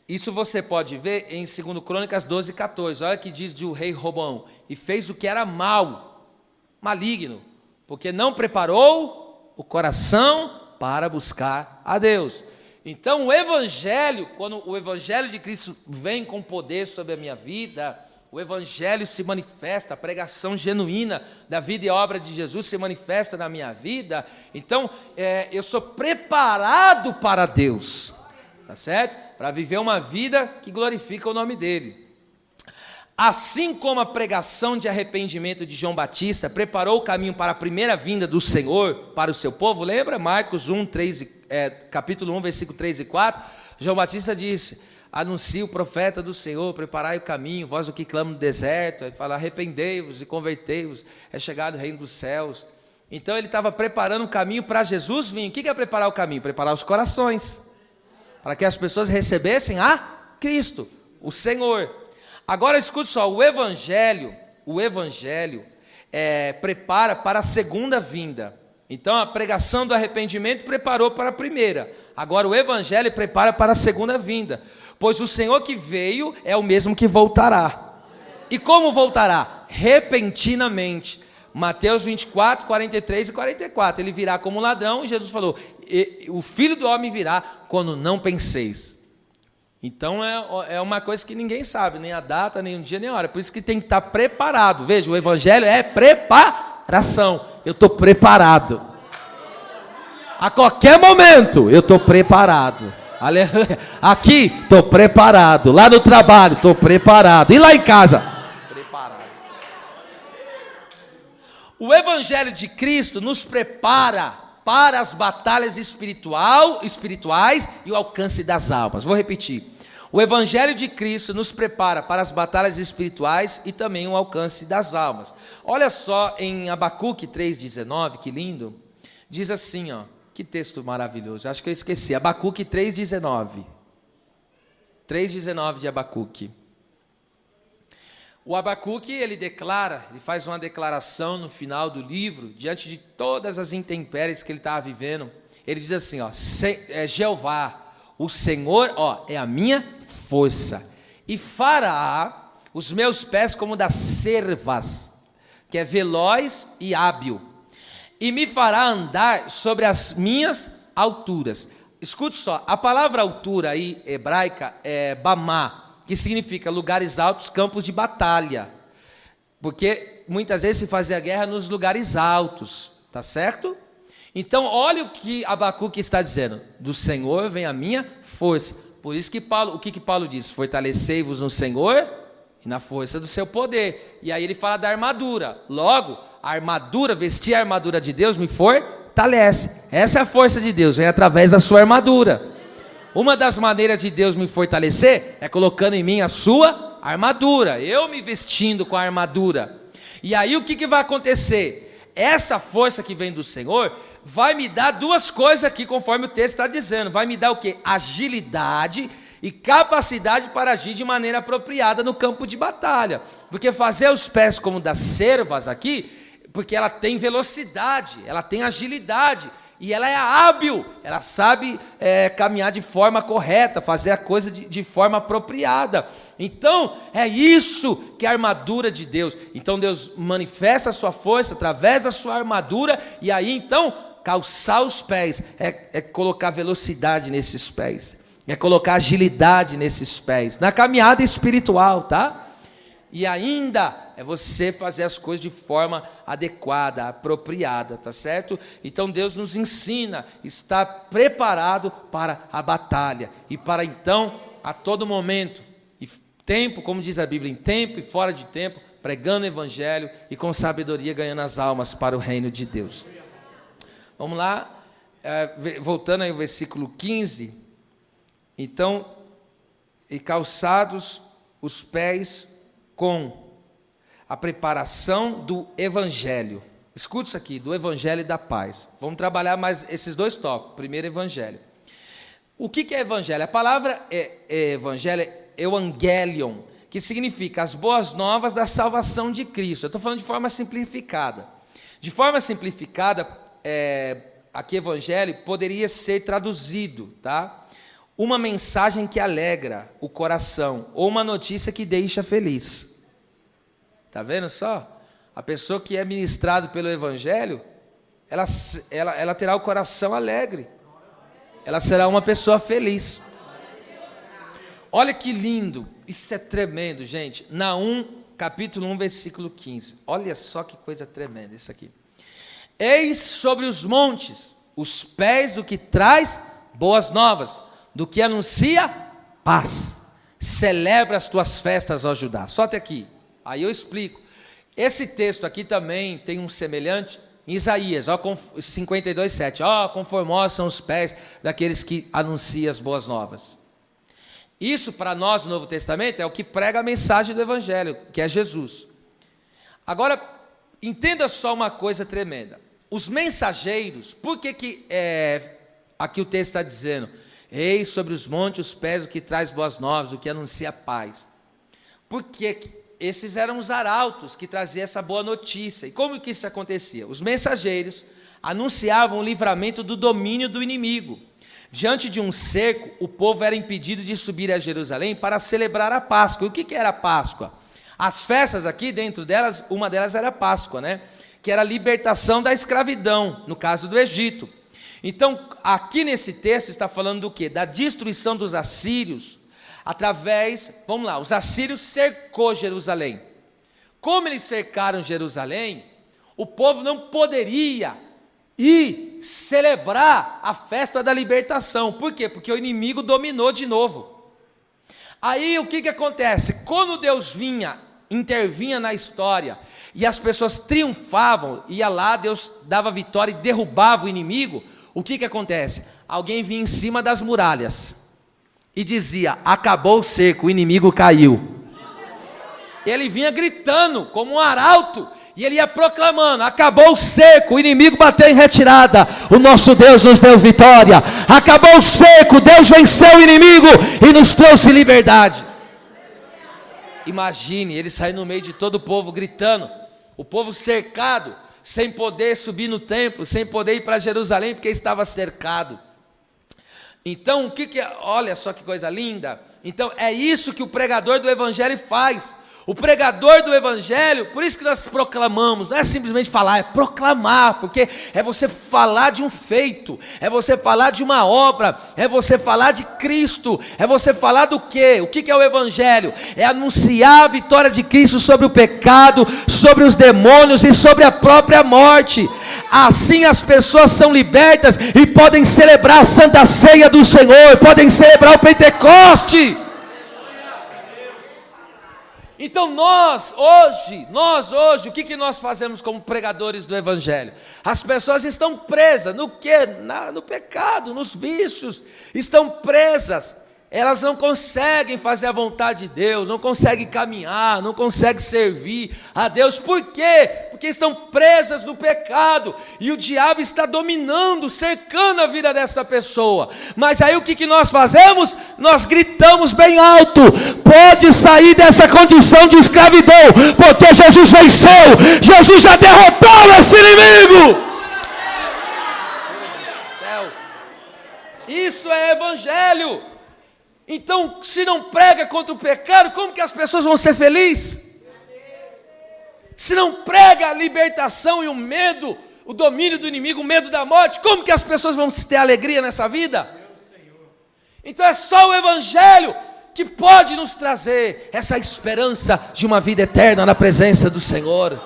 Isso você pode ver em 2 Crônicas 12:14. Olha que diz do rei Roboão: e fez o que era mal, maligno, porque não preparou o coração para buscar a Deus. Então o evangelho, quando o evangelho de Cristo vem com poder sobre a minha vida, o evangelho se manifesta, a pregação genuína da vida e obra de Jesus se manifesta na minha vida, então eu sou preparado para Deus, tá certo? Para viver uma vida que glorifica o nome dele. Assim como a pregação de arrependimento de João Batista preparou o caminho para a primeira vinda do Senhor para o seu povo, lembra? Marcos 1, 3, capítulo 1, versículo 3 e 4, João Batista disse: anuncia o profeta do Senhor, preparai o caminho, vós o que clama no deserto, aí fala: arrependei-vos e convertei-vos, é chegado o reino dos céus. Então ele estava preparando o caminho para Jesus vir. O que é preparar o caminho? Preparar os corações, para que as pessoas recebessem a Cristo, o Senhor. Agora escute só, o evangelho prepara para a segunda vinda. Então a pregação do arrependimento preparou para a primeira, agora o evangelho prepara para a segunda vinda, pois o Senhor que veio é o mesmo que voltará. E como voltará? Repentinamente. Mateus 24, 43 e 44, ele virá como ladrão, e Jesus falou: o Filho do Homem virá quando não penseis. Então é uma coisa que ninguém sabe, nem a data, nem o dia, nem a hora, por isso que tem que estar preparado. Veja, o evangelho é preparação. Eu estou preparado, a qualquer momento eu estou preparado. Aleluia. Aqui estou preparado, lá no trabalho estou preparado, e lá em casa preparado. O evangelho de Cristo nos prepara para as batalhas espirituais e o alcance das almas. Vou repetir. O evangelho de Cristo nos prepara para as batalhas espirituais e também o alcance das almas. Olha só em Abacuque 3,19, que lindo. Diz assim, ó, que texto maravilhoso. Acho que eu esqueci. Abacuque 3,19. 3,19 de Abacuque. O Abacuque, ele faz uma declaração no final do livro, diante de todas as intempéries que ele estava vivendo. Ele diz assim, ó: Jeová, o Senhor, ó, é a minha força, e fará os meus pés como das cervas, que é veloz e hábil, e me fará andar sobre as minhas alturas. Escute só, a palavra altura aí, hebraica, é bamá, que significa lugares altos, campos de batalha, porque muitas vezes se fazia guerra nos lugares altos, tá certo? Então olha o que Abacuque está dizendo: do Senhor vem a minha força. Por isso que Paulo, o que Paulo diz? Fortalecei-vos no Senhor e na força do seu poder. E aí ele fala da armadura. Logo, a armadura, vestir a armadura de Deus me fortalece. Essa é a força de Deus, vem através da sua armadura. Uma das maneiras de Deus me fortalecer é colocando em mim a sua armadura, eu me vestindo com a armadura. E aí o que vai acontecer? Essa força que vem do Senhor vai me dar duas coisas aqui, conforme o texto está dizendo. Vai me dar o quê? Agilidade e capacidade para agir de maneira apropriada no campo de batalha. Porque fazer os pés como das cervas aqui, porque ela tem velocidade, ela tem agilidade, e ela é hábil, ela sabe caminhar de forma correta, fazer a coisa de forma apropriada. Então, é isso que é a armadura de Deus. Então, Deus manifesta a sua força através da sua armadura, e aí, então, calçar os pés é colocar velocidade nesses pés. É colocar agilidade nesses pés, na caminhada espiritual, tá? E ainda é você fazer as coisas de forma adequada, apropriada, tá certo? Então Deus nos ensina, está preparado para a batalha. E para então, a todo momento, e tempo, como diz a Bíblia, em tempo e fora de tempo, pregando o Evangelho e com sabedoria ganhando as almas para o reino de Deus. Vamos lá, voltando aí ao versículo 15. Então, e calçados os pés com a preparação do Evangelho. Escute isso aqui, do Evangelho e da paz. Vamos trabalhar mais esses dois tópicos. Primeiro, Evangelho. O que é Evangelho? A palavra Evangelho é Evangelion, que significa as boas novas da salvação de Cristo. Eu estou falando de forma simplificada. De forma simplificada, aqui Evangelho poderia ser traduzido, tá? Uma mensagem que alegra o coração, ou uma notícia que deixa feliz. Está vendo só? A pessoa que é ministrada pelo Evangelho, ela terá o coração alegre. Ela será uma pessoa feliz. Olha que lindo, isso é tremendo, gente. Naum, capítulo 1, versículo 15. Olha só que coisa tremenda isso aqui. Eis sobre os montes os pés do que traz boas novas, do que anuncia paz. Celebra as tuas festas, ó Judá. Só até aqui. Aí eu explico. Esse texto aqui também tem um semelhante em Isaías, 52:7. Ó, conformosos são os pés daqueles que anunciam as boas novas. Isso para nós no Novo Testamento é o que prega a mensagem do Evangelho, que é Jesus. Agora, entenda só uma coisa tremenda. Os mensageiros, por que aqui o texto está dizendo: eis sobre os montes os pés do que traz boas novas, do que anuncia paz? Porque esses eram os arautos que traziam essa boa notícia. E como que isso acontecia? Os mensageiros anunciavam o livramento do domínio do inimigo. Diante de um cerco, o povo era impedido de subir a Jerusalém para celebrar a Páscoa. E o que era a Páscoa? As festas aqui, dentro delas, uma delas era a Páscoa, né? Que era a libertação da escravidão, no caso do Egito. Então, aqui nesse texto está falando do quê? Da destruição dos assírios, através, vamos lá, os assírios cercou Jerusalém. Como eles cercaram Jerusalém, o povo não poderia ir celebrar a festa da libertação. Por quê? Porque o inimigo dominou de novo. Aí o que acontece? Quando Deus intervinha na história, e as pessoas triunfavam, ia lá, Deus dava vitória e derrubava o inimigo, o que acontece? Alguém vinha em cima das muralhas e dizia: acabou o cerco, o inimigo caiu. Ele vinha gritando como um arauto, e ele ia proclamando: acabou o cerco, o inimigo bateu em retirada, o nosso Deus nos deu vitória. Acabou o cerco, Deus venceu o inimigo e nos trouxe liberdade. Imagine, ele sair no meio de todo o povo gritando, o povo cercado, sem poder subir no templo, sem poder ir para Jerusalém, porque estava cercado. Então, olha só que coisa linda. Então, é isso que o pregador do Evangelho faz. O pregador do Evangelho, por isso que nós proclamamos, não é simplesmente falar, é proclamar, porque é você falar de um feito, é você falar de uma obra, é você falar de Cristo, é você falar do quê? O que é o Evangelho? É anunciar a vitória de Cristo sobre o pecado, sobre os demônios e sobre a própria morte. Assim as pessoas são libertas e podem celebrar a Santa Ceia do Senhor, podem celebrar o Pentecoste. Então nós hoje, o que nós fazemos como pregadores do Evangelho? As pessoas estão presas no quê? No pecado, nos vícios, estão presas. Elas não conseguem fazer a vontade de Deus, não conseguem caminhar, não conseguem servir a Deus. Por quê? Porque estão presas no pecado, e o diabo está dominando, cercando a vida dessa pessoa. Mas aí o que nós fazemos? Nós gritamos bem alto: pode sair dessa condição de escravidão, porque Jesus venceu, Jesus já derrotou esse inimigo. Isso é Evangelho. Então, se não prega contra o pecado, como que as pessoas vão ser felizes? Se não prega a libertação e o medo, o domínio do inimigo, o medo da morte, como que as pessoas vão ter alegria nessa vida? Então é só o Evangelho que pode nos trazer essa esperança de uma vida eterna na presença do Senhor.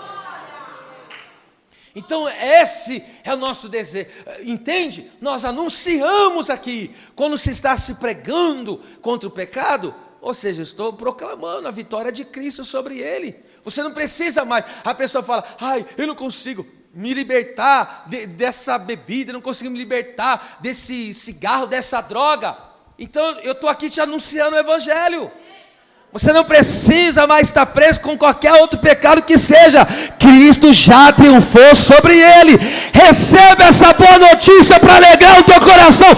Então esse é o nosso desejo, entende? Nós anunciamos aqui, quando se está se pregando contra o pecado, ou seja, estou proclamando a vitória de Cristo sobre ele. Você não precisa mais. A pessoa fala, eu não consigo me libertar dessa bebida, não consigo me libertar desse cigarro, dessa droga. Então eu estou aqui te anunciando o Evangelho. Você não precisa mais estar preso com qualquer outro pecado que seja. Cristo já triunfou sobre ele. Receba essa boa notícia para alegrar o teu coração.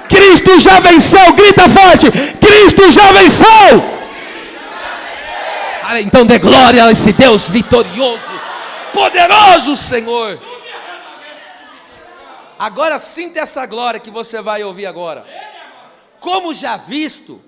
Cristo já venceu. Grita forte: Cristo já venceu. Então dê glória a esse Deus vitorioso, poderoso Senhor. Agora sinta essa glória que você vai ouvir agora. Como já visto,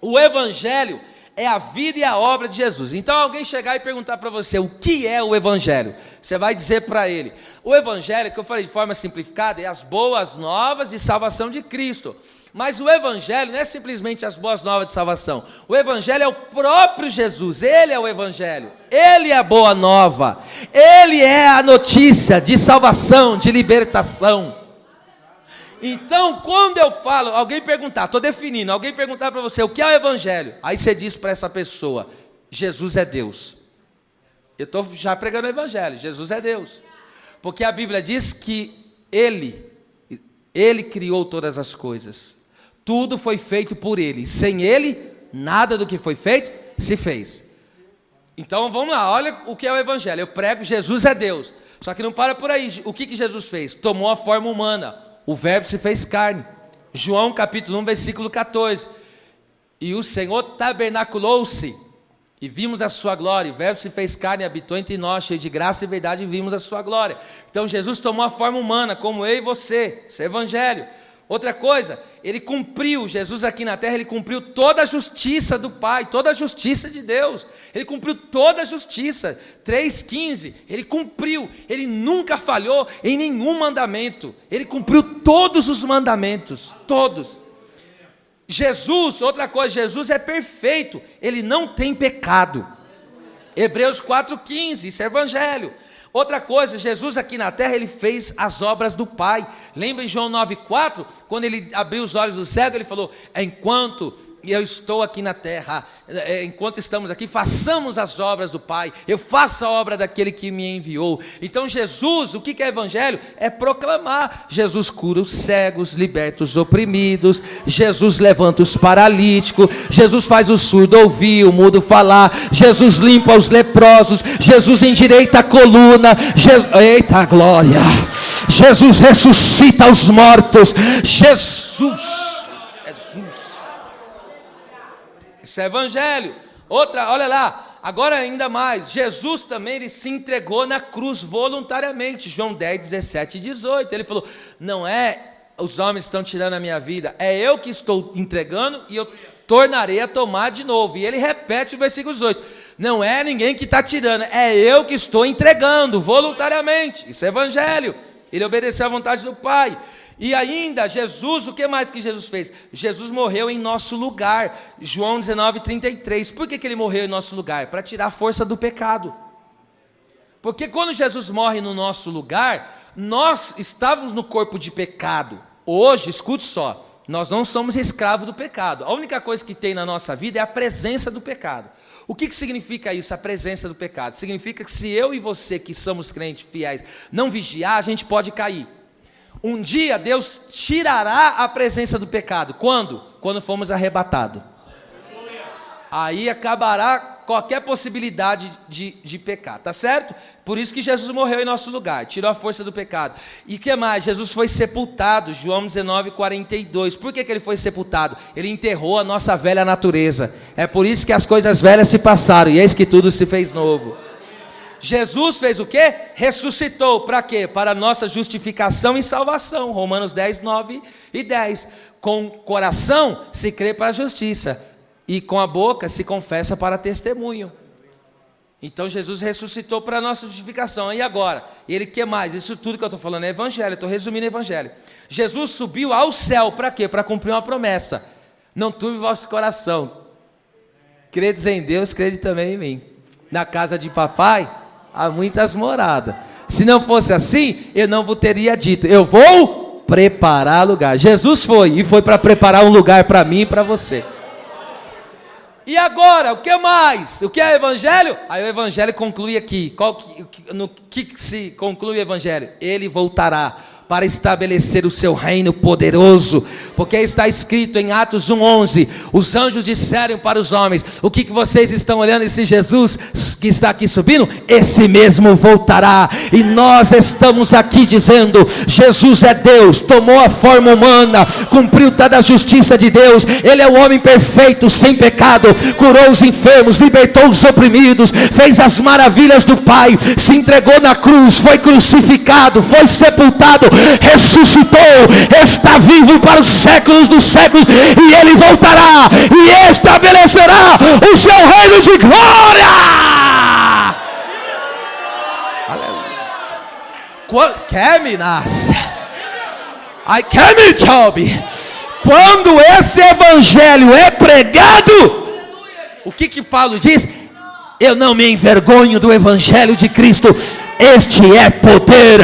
o Evangelho é a vida e a obra de Jesus. Então alguém chegar e perguntar para você, o que é o Evangelho? Você vai dizer para ele, o Evangelho, que eu falei de forma simplificada, é as boas novas de salvação de Cristo. Mas o Evangelho não é simplesmente as boas novas de salvação. O Evangelho é o próprio Jesus, ele é o Evangelho. Ele é a boa nova. Ele é a notícia de salvação, de libertação. Então, quando eu falo, alguém perguntar, estou definindo, alguém perguntar para você, o que é o Evangelho? Aí você diz para essa pessoa, Jesus é Deus. Eu estou já pregando o Evangelho, Jesus é Deus. Porque a Bíblia diz que Ele criou todas as coisas. Tudo foi feito por Ele. Sem Ele, nada do que foi feito se fez. Então, vamos lá, olha o que é o Evangelho. Eu prego, Jesus é Deus. Só que não para por aí. O que Jesus fez? Tomou a forma humana. O verbo se fez carne. João capítulo 1, versículo 14. E o Senhor tabernaculou-se, e vimos a sua glória. O verbo se fez carne e habitou entre nós, cheio de graça e verdade, e vimos a sua glória. Então Jesus tomou a forma humana, como eu e você. Isso é Evangelho. Outra coisa, ele cumpriu, Jesus aqui na terra, ele cumpriu toda a justiça do Pai, toda a justiça de Deus. Ele cumpriu toda a justiça. 3,15, ele cumpriu, ele nunca falhou em nenhum mandamento. Ele cumpriu todos os mandamentos, todos. Jesus, outra coisa, Jesus é perfeito, ele não tem pecado. Hebreus 4,15, isso é Evangelho. Outra coisa, Jesus aqui na terra, ele fez as obras do Pai. Lembra em João 9,4, quando ele abriu os olhos do cego, ele falou, enquanto eu estou aqui na terra, enquanto estamos aqui, façamos as obras do Pai, eu faço a obra daquele que me enviou. Então Jesus, o que é Evangelho? É proclamar. Jesus cura os cegos, liberta os oprimidos, Jesus levanta os paralíticos, Jesus faz o surdo ouvir, o mudo falar, Jesus limpa os leprosos, Jesus endireita a coluna, eita glória, Jesus ressuscita os mortos, Jesus. Isso é Evangelho. Outra, olha lá, agora ainda mais, Jesus também, ele se entregou na cruz voluntariamente, João 10, 17 e 18, ele falou, não é os homens que estão tirando a minha vida, é eu que estou entregando e eu tornarei a tomar de novo. E ele repete o versículo 18, não é ninguém que está tirando, é eu que estou entregando voluntariamente. Isso é Evangelho. Ele obedeceu à vontade do Pai. E ainda, Jesus, o que mais que Jesus fez? Jesus morreu em nosso lugar, João 19:33. Por que ele morreu em nosso lugar? Para tirar a força do pecado. Porque quando Jesus morre no nosso lugar, nós estávamos no corpo de pecado. Hoje, escute só, nós não somos escravos do pecado. A única coisa que tem na nossa vida é a presença do pecado. O que significa isso, a presença do pecado? Significa que se eu e você, que somos crentes fiéis, não vigiar, a gente pode cair. Um dia Deus tirará a presença do pecado. Quando? Quando formos arrebatados. Aí acabará qualquer possibilidade de pecar, tá certo? Por isso que Jesus morreu em nosso lugar, tirou a força do pecado. E que mais? Jesus foi sepultado, João 19:42. Por que ele foi sepultado? Ele enterrou a nossa velha natureza. É por isso que as coisas velhas se passaram, e eis que tudo se fez novo. Jesus fez o quê? Ressuscitou, para quê? Para a nossa justificação e salvação, Romanos 10, 9 e 10. Com o coração se crê para a justiça, e com a boca se confessa para testemunho. Então Jesus ressuscitou para a nossa justificação. E agora? Ele quer mais? Isso tudo que eu estou falando é evangelho, eu estou resumindo o evangelho. Jesus subiu ao céu, para quê? Para cumprir uma promessa. Não turbe vosso coração. Credes em Deus, crede também em mim. Na casa de papai há muitas moradas. Se não fosse assim, eu não vos teria dito, eu vou preparar lugar. Jesus foi, e foi para preparar um lugar para mim e para você. E agora, o que mais? O que é evangelho? Aí o evangelho conclui aqui. No que se conclui o evangelho? Ele voltará para estabelecer o seu reino poderoso, porque está escrito em Atos 1:11, os anjos disseram para os homens, o que vocês estão olhando, esse Jesus que está aqui subindo, esse mesmo voltará, e nós estamos aqui dizendo, Jesus é Deus, tomou a forma humana, cumpriu toda a justiça de Deus, Ele é o homem perfeito, sem pecado, curou os enfermos, libertou os oprimidos, fez as maravilhas do Pai, se entregou na cruz, foi crucificado, foi sepultado, ressuscitou, está vivo para os séculos dos séculos, e Ele voltará e estabelecerá o seu reino de glória. Aleluia. Quer me nasce? I can me Toby. Quando esse evangelho é pregado, o que Paulo diz? Eu não me envergonho do evangelho de Cristo. Este é poder,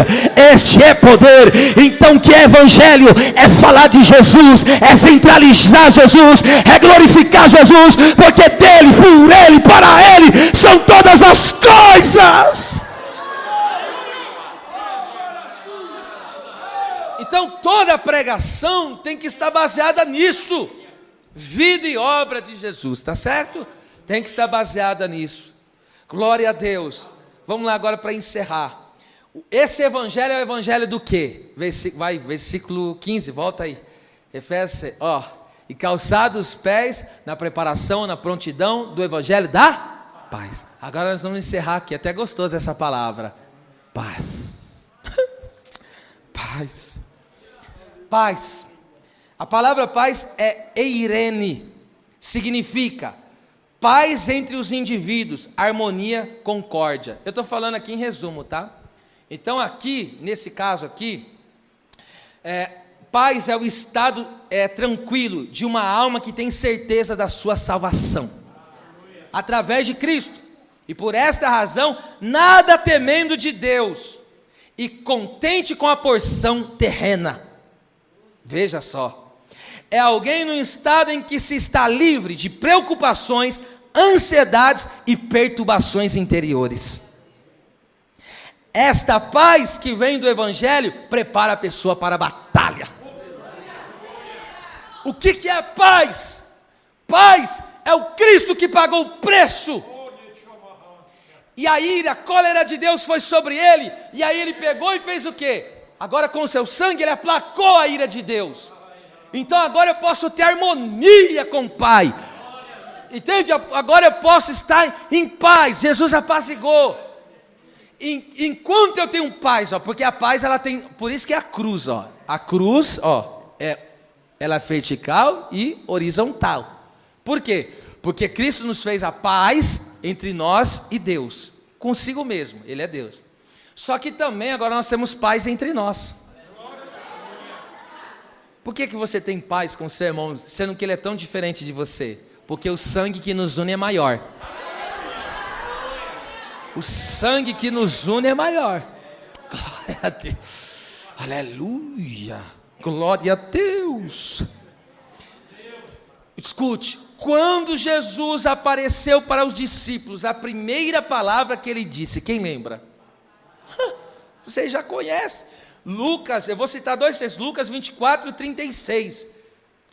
este é poder. Então que é evangelho? É falar de Jesus, é centralizar Jesus, é glorificar Jesus, porque dele, por ele, para ele são todas as coisas. Então toda pregação tem que estar baseada nisso. Vida e obra de Jesus, tá certo? Tem que estar baseada nisso. Glória a Deus. Vamos lá agora para encerrar. Esse evangelho é o evangelho do quê? Versículo 15, volta aí. Efésios, e calçados os pés na preparação, na prontidão do evangelho da paz. Agora nós vamos encerrar aqui, até gostoso essa palavra. Paz. Paz. Paz. A palavra paz é eirene, significa paz entre os indivíduos, harmonia, concórdia. Eu estou falando aqui em resumo, tá? Então aqui, nesse caso aqui, paz é o estado tranquilo de uma alma que tem certeza da sua salvação, através de Cristo, e por esta razão, nada temendo de Deus, e contente com a porção terrena. Veja só. É alguém no estado em que se está livre de preocupações, ansiedades e perturbações interiores. Esta paz que vem do evangelho prepara a pessoa para a batalha. O que é paz? Paz é o Cristo que pagou o preço. E a ira, a cólera de Deus foi sobre ele, e aí ele pegou e fez o quê? Agora com o seu sangue ele aplacou a ira de Deus. Então agora eu posso ter harmonia com o Pai. Entende? Agora eu posso estar em paz. Jesus apazigou. Enquanto eu tenho paz, porque a paz ela tem, por isso que é a cruz, A cruz, ela é vertical e horizontal. Por quê? Porque Cristo nos fez a paz entre nós e Deus, consigo mesmo, Ele é Deus. Só que também agora nós temos paz entre nós. Por que você tem paz com o seu irmão, sendo que ele é tão diferente de você? Porque o sangue que nos une é maior. O sangue que nos une é maior. Glória a Deus. Aleluia. Glória a Deus. Escute, quando Jesus apareceu para os discípulos, a primeira palavra que ele disse, quem lembra? Vocês já conhecem. Lucas, eu vou citar dois textos, Lucas 24, 36.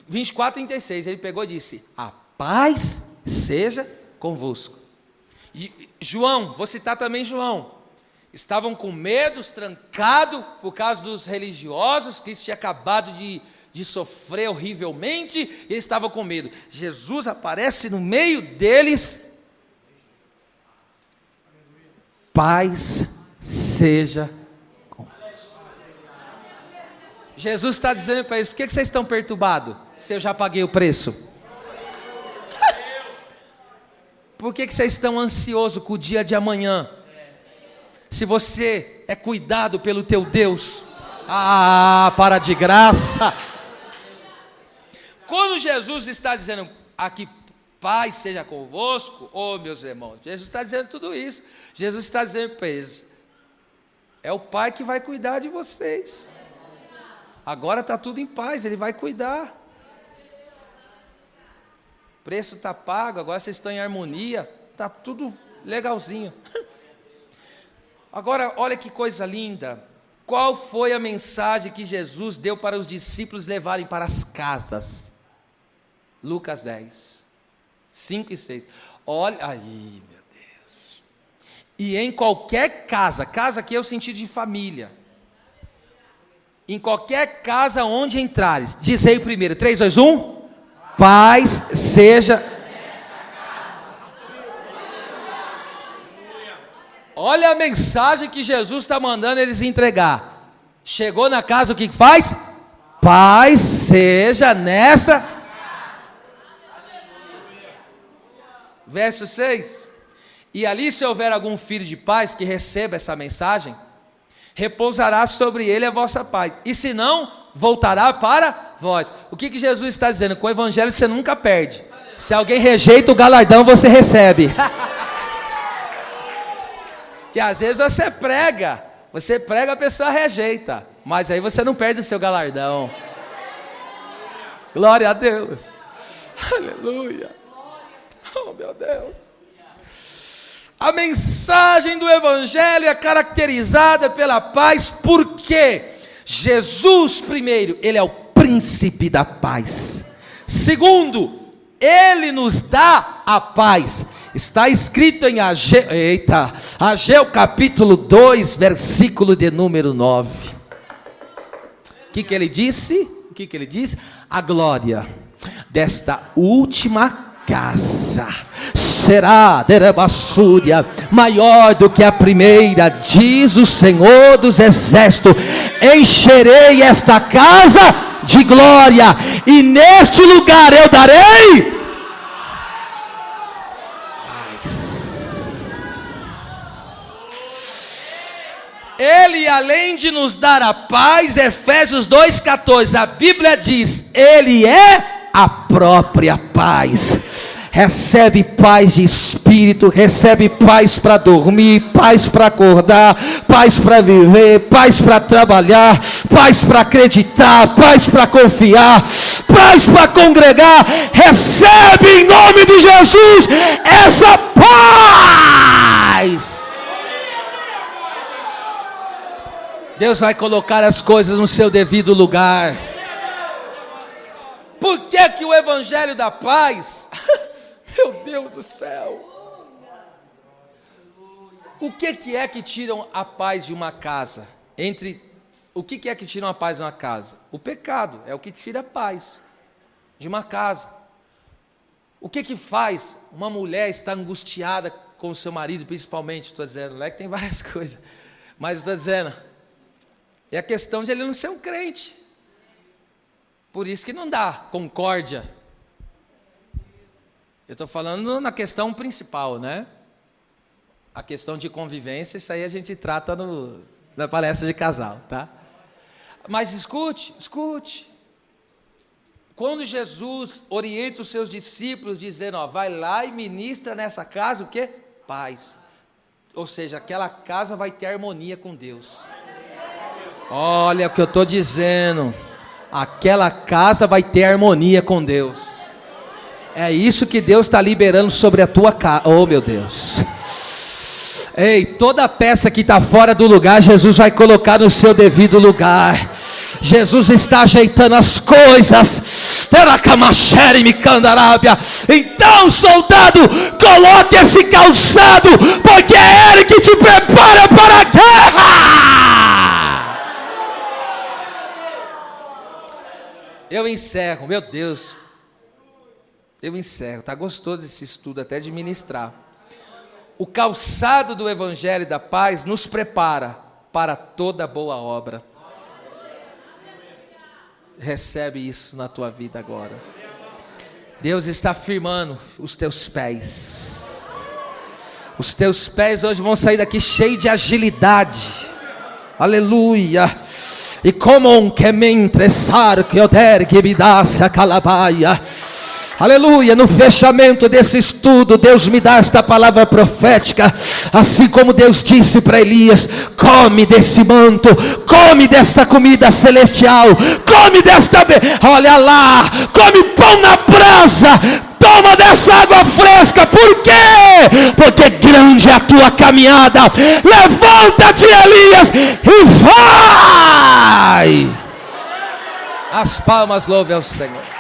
24, 36, ele pegou e disse, a paz seja convosco. E João, vou citar também João. Estavam com medo, trancados, por causa dos religiosos, Cristo tinha acabado de sofrer horrivelmente, e eles estavam com medo. Jesus aparece no meio deles. Paz seja convosco. Jesus está dizendo para eles, por que vocês estão perturbados? Se eu já paguei o preço. Por que vocês estão ansiosos com o dia de amanhã? Se você é cuidado pelo teu Deus. Para de graça. Quando Jesus está dizendo aqui, paz seja convosco, meus irmãos, Jesus está dizendo tudo isso. Jesus está dizendo para eles, é o Pai que vai cuidar de vocês. Agora está tudo em paz, Ele vai cuidar. O preço está pago, agora vocês estão em harmonia, está tudo legalzinho. Agora, olha que coisa linda. Qual foi a mensagem que Jesus deu para os discípulos levarem para as casas? Lucas 10, 5 e 6. Olha, aí, meu Deus. E em qualquer casa, casa aqui é o sentido de família. Em qualquer casa onde entrares, diz aí primeiro, 3, 2, 1. Paz seja. Olha a mensagem que Jesus está mandando eles entregar. Chegou na casa, o que faz? Paz seja nesta. Verso 6. E ali, se houver algum filho de paz que receba essa mensagem, repousará sobre ele a vossa paz. E se não, voltará para vós. O que Jesus está dizendo? Com o evangelho você nunca perde. Se alguém rejeita o galardão, você recebe. Que às vezes você prega, a pessoa rejeita, mas aí você não perde o seu galardão. Glória a Deus. Aleluia. Oh, meu Deus. A mensagem do evangelho é caracterizada pela paz, porque Jesus, primeiro, Ele é o príncipe da paz. Segundo, Ele nos dá a paz. Está escrito em Ageu capítulo 2, versículo de número 9. O que ele disse? A glória desta última casa será, derebassúria, maior do que a primeira, diz o Senhor dos Exércitos. Encherei esta casa de glória, e neste lugar eu darei. Ele, além de nos dar a paz, Efésios 2,14, a Bíblia diz, Ele é a própria paz. Recebe paz de espírito, recebe paz para dormir, paz para acordar, paz para viver, paz para trabalhar, paz para acreditar, paz para confiar, paz para congregar. Recebe em nome de Jesus essa paz. Deus vai colocar as coisas no seu devido lugar. Por que que o evangelho da paz? Meu Deus do céu. O que é que tiram a paz de uma casa? O que é que tiram a paz de uma casa? O pecado é o que tira a paz de uma casa. O que faz uma mulher estar angustiada com o seu marido, principalmente? Estou dizendo, não é que tem várias coisas, mas estou dizendo, é a questão de ele não ser um crente. Por isso que não dá concórdia. Eu estou falando na questão principal, né? A questão de convivência, isso aí a gente trata na palestra de casal, tá? Mas escute. Quando Jesus orienta os seus discípulos, dizendo, vai lá e ministra nessa casa, o quê? Paz. Ou seja, aquela casa vai ter harmonia com Deus. Olha o que eu estou dizendo. Aquela casa vai ter harmonia com Deus. É isso que Deus está liberando sobre a tua casa. Oh, meu Deus. Ei, toda peça que está fora do lugar, Jesus vai colocar no seu devido lugar. Jesus está ajeitando as coisas. Então, soldado, coloque esse calçado, porque é Ele que te prepara para a guerra. Eu encerro, meu Deus. Está gostoso esse estudo até de ministrar. O calçado do Evangelho da Paz nos prepara para toda boa obra. Recebe isso na tua vida agora. Deus está firmando os teus pés. Os teus pés hoje vão sair daqui cheios de agilidade. Aleluia. E como que me interessar que eu der que me dá a calabaia. Aleluia, no fechamento desse estudo, Deus me dá esta palavra profética, assim como Deus disse para Elias: come desse manto, come desta comida celestial, come desta, olha lá, come pão na brasa, toma dessa água fresca. Por quê? Porque grande é a tua caminhada. Levanta-te, Elias, e vai. As palmas louve ao Senhor.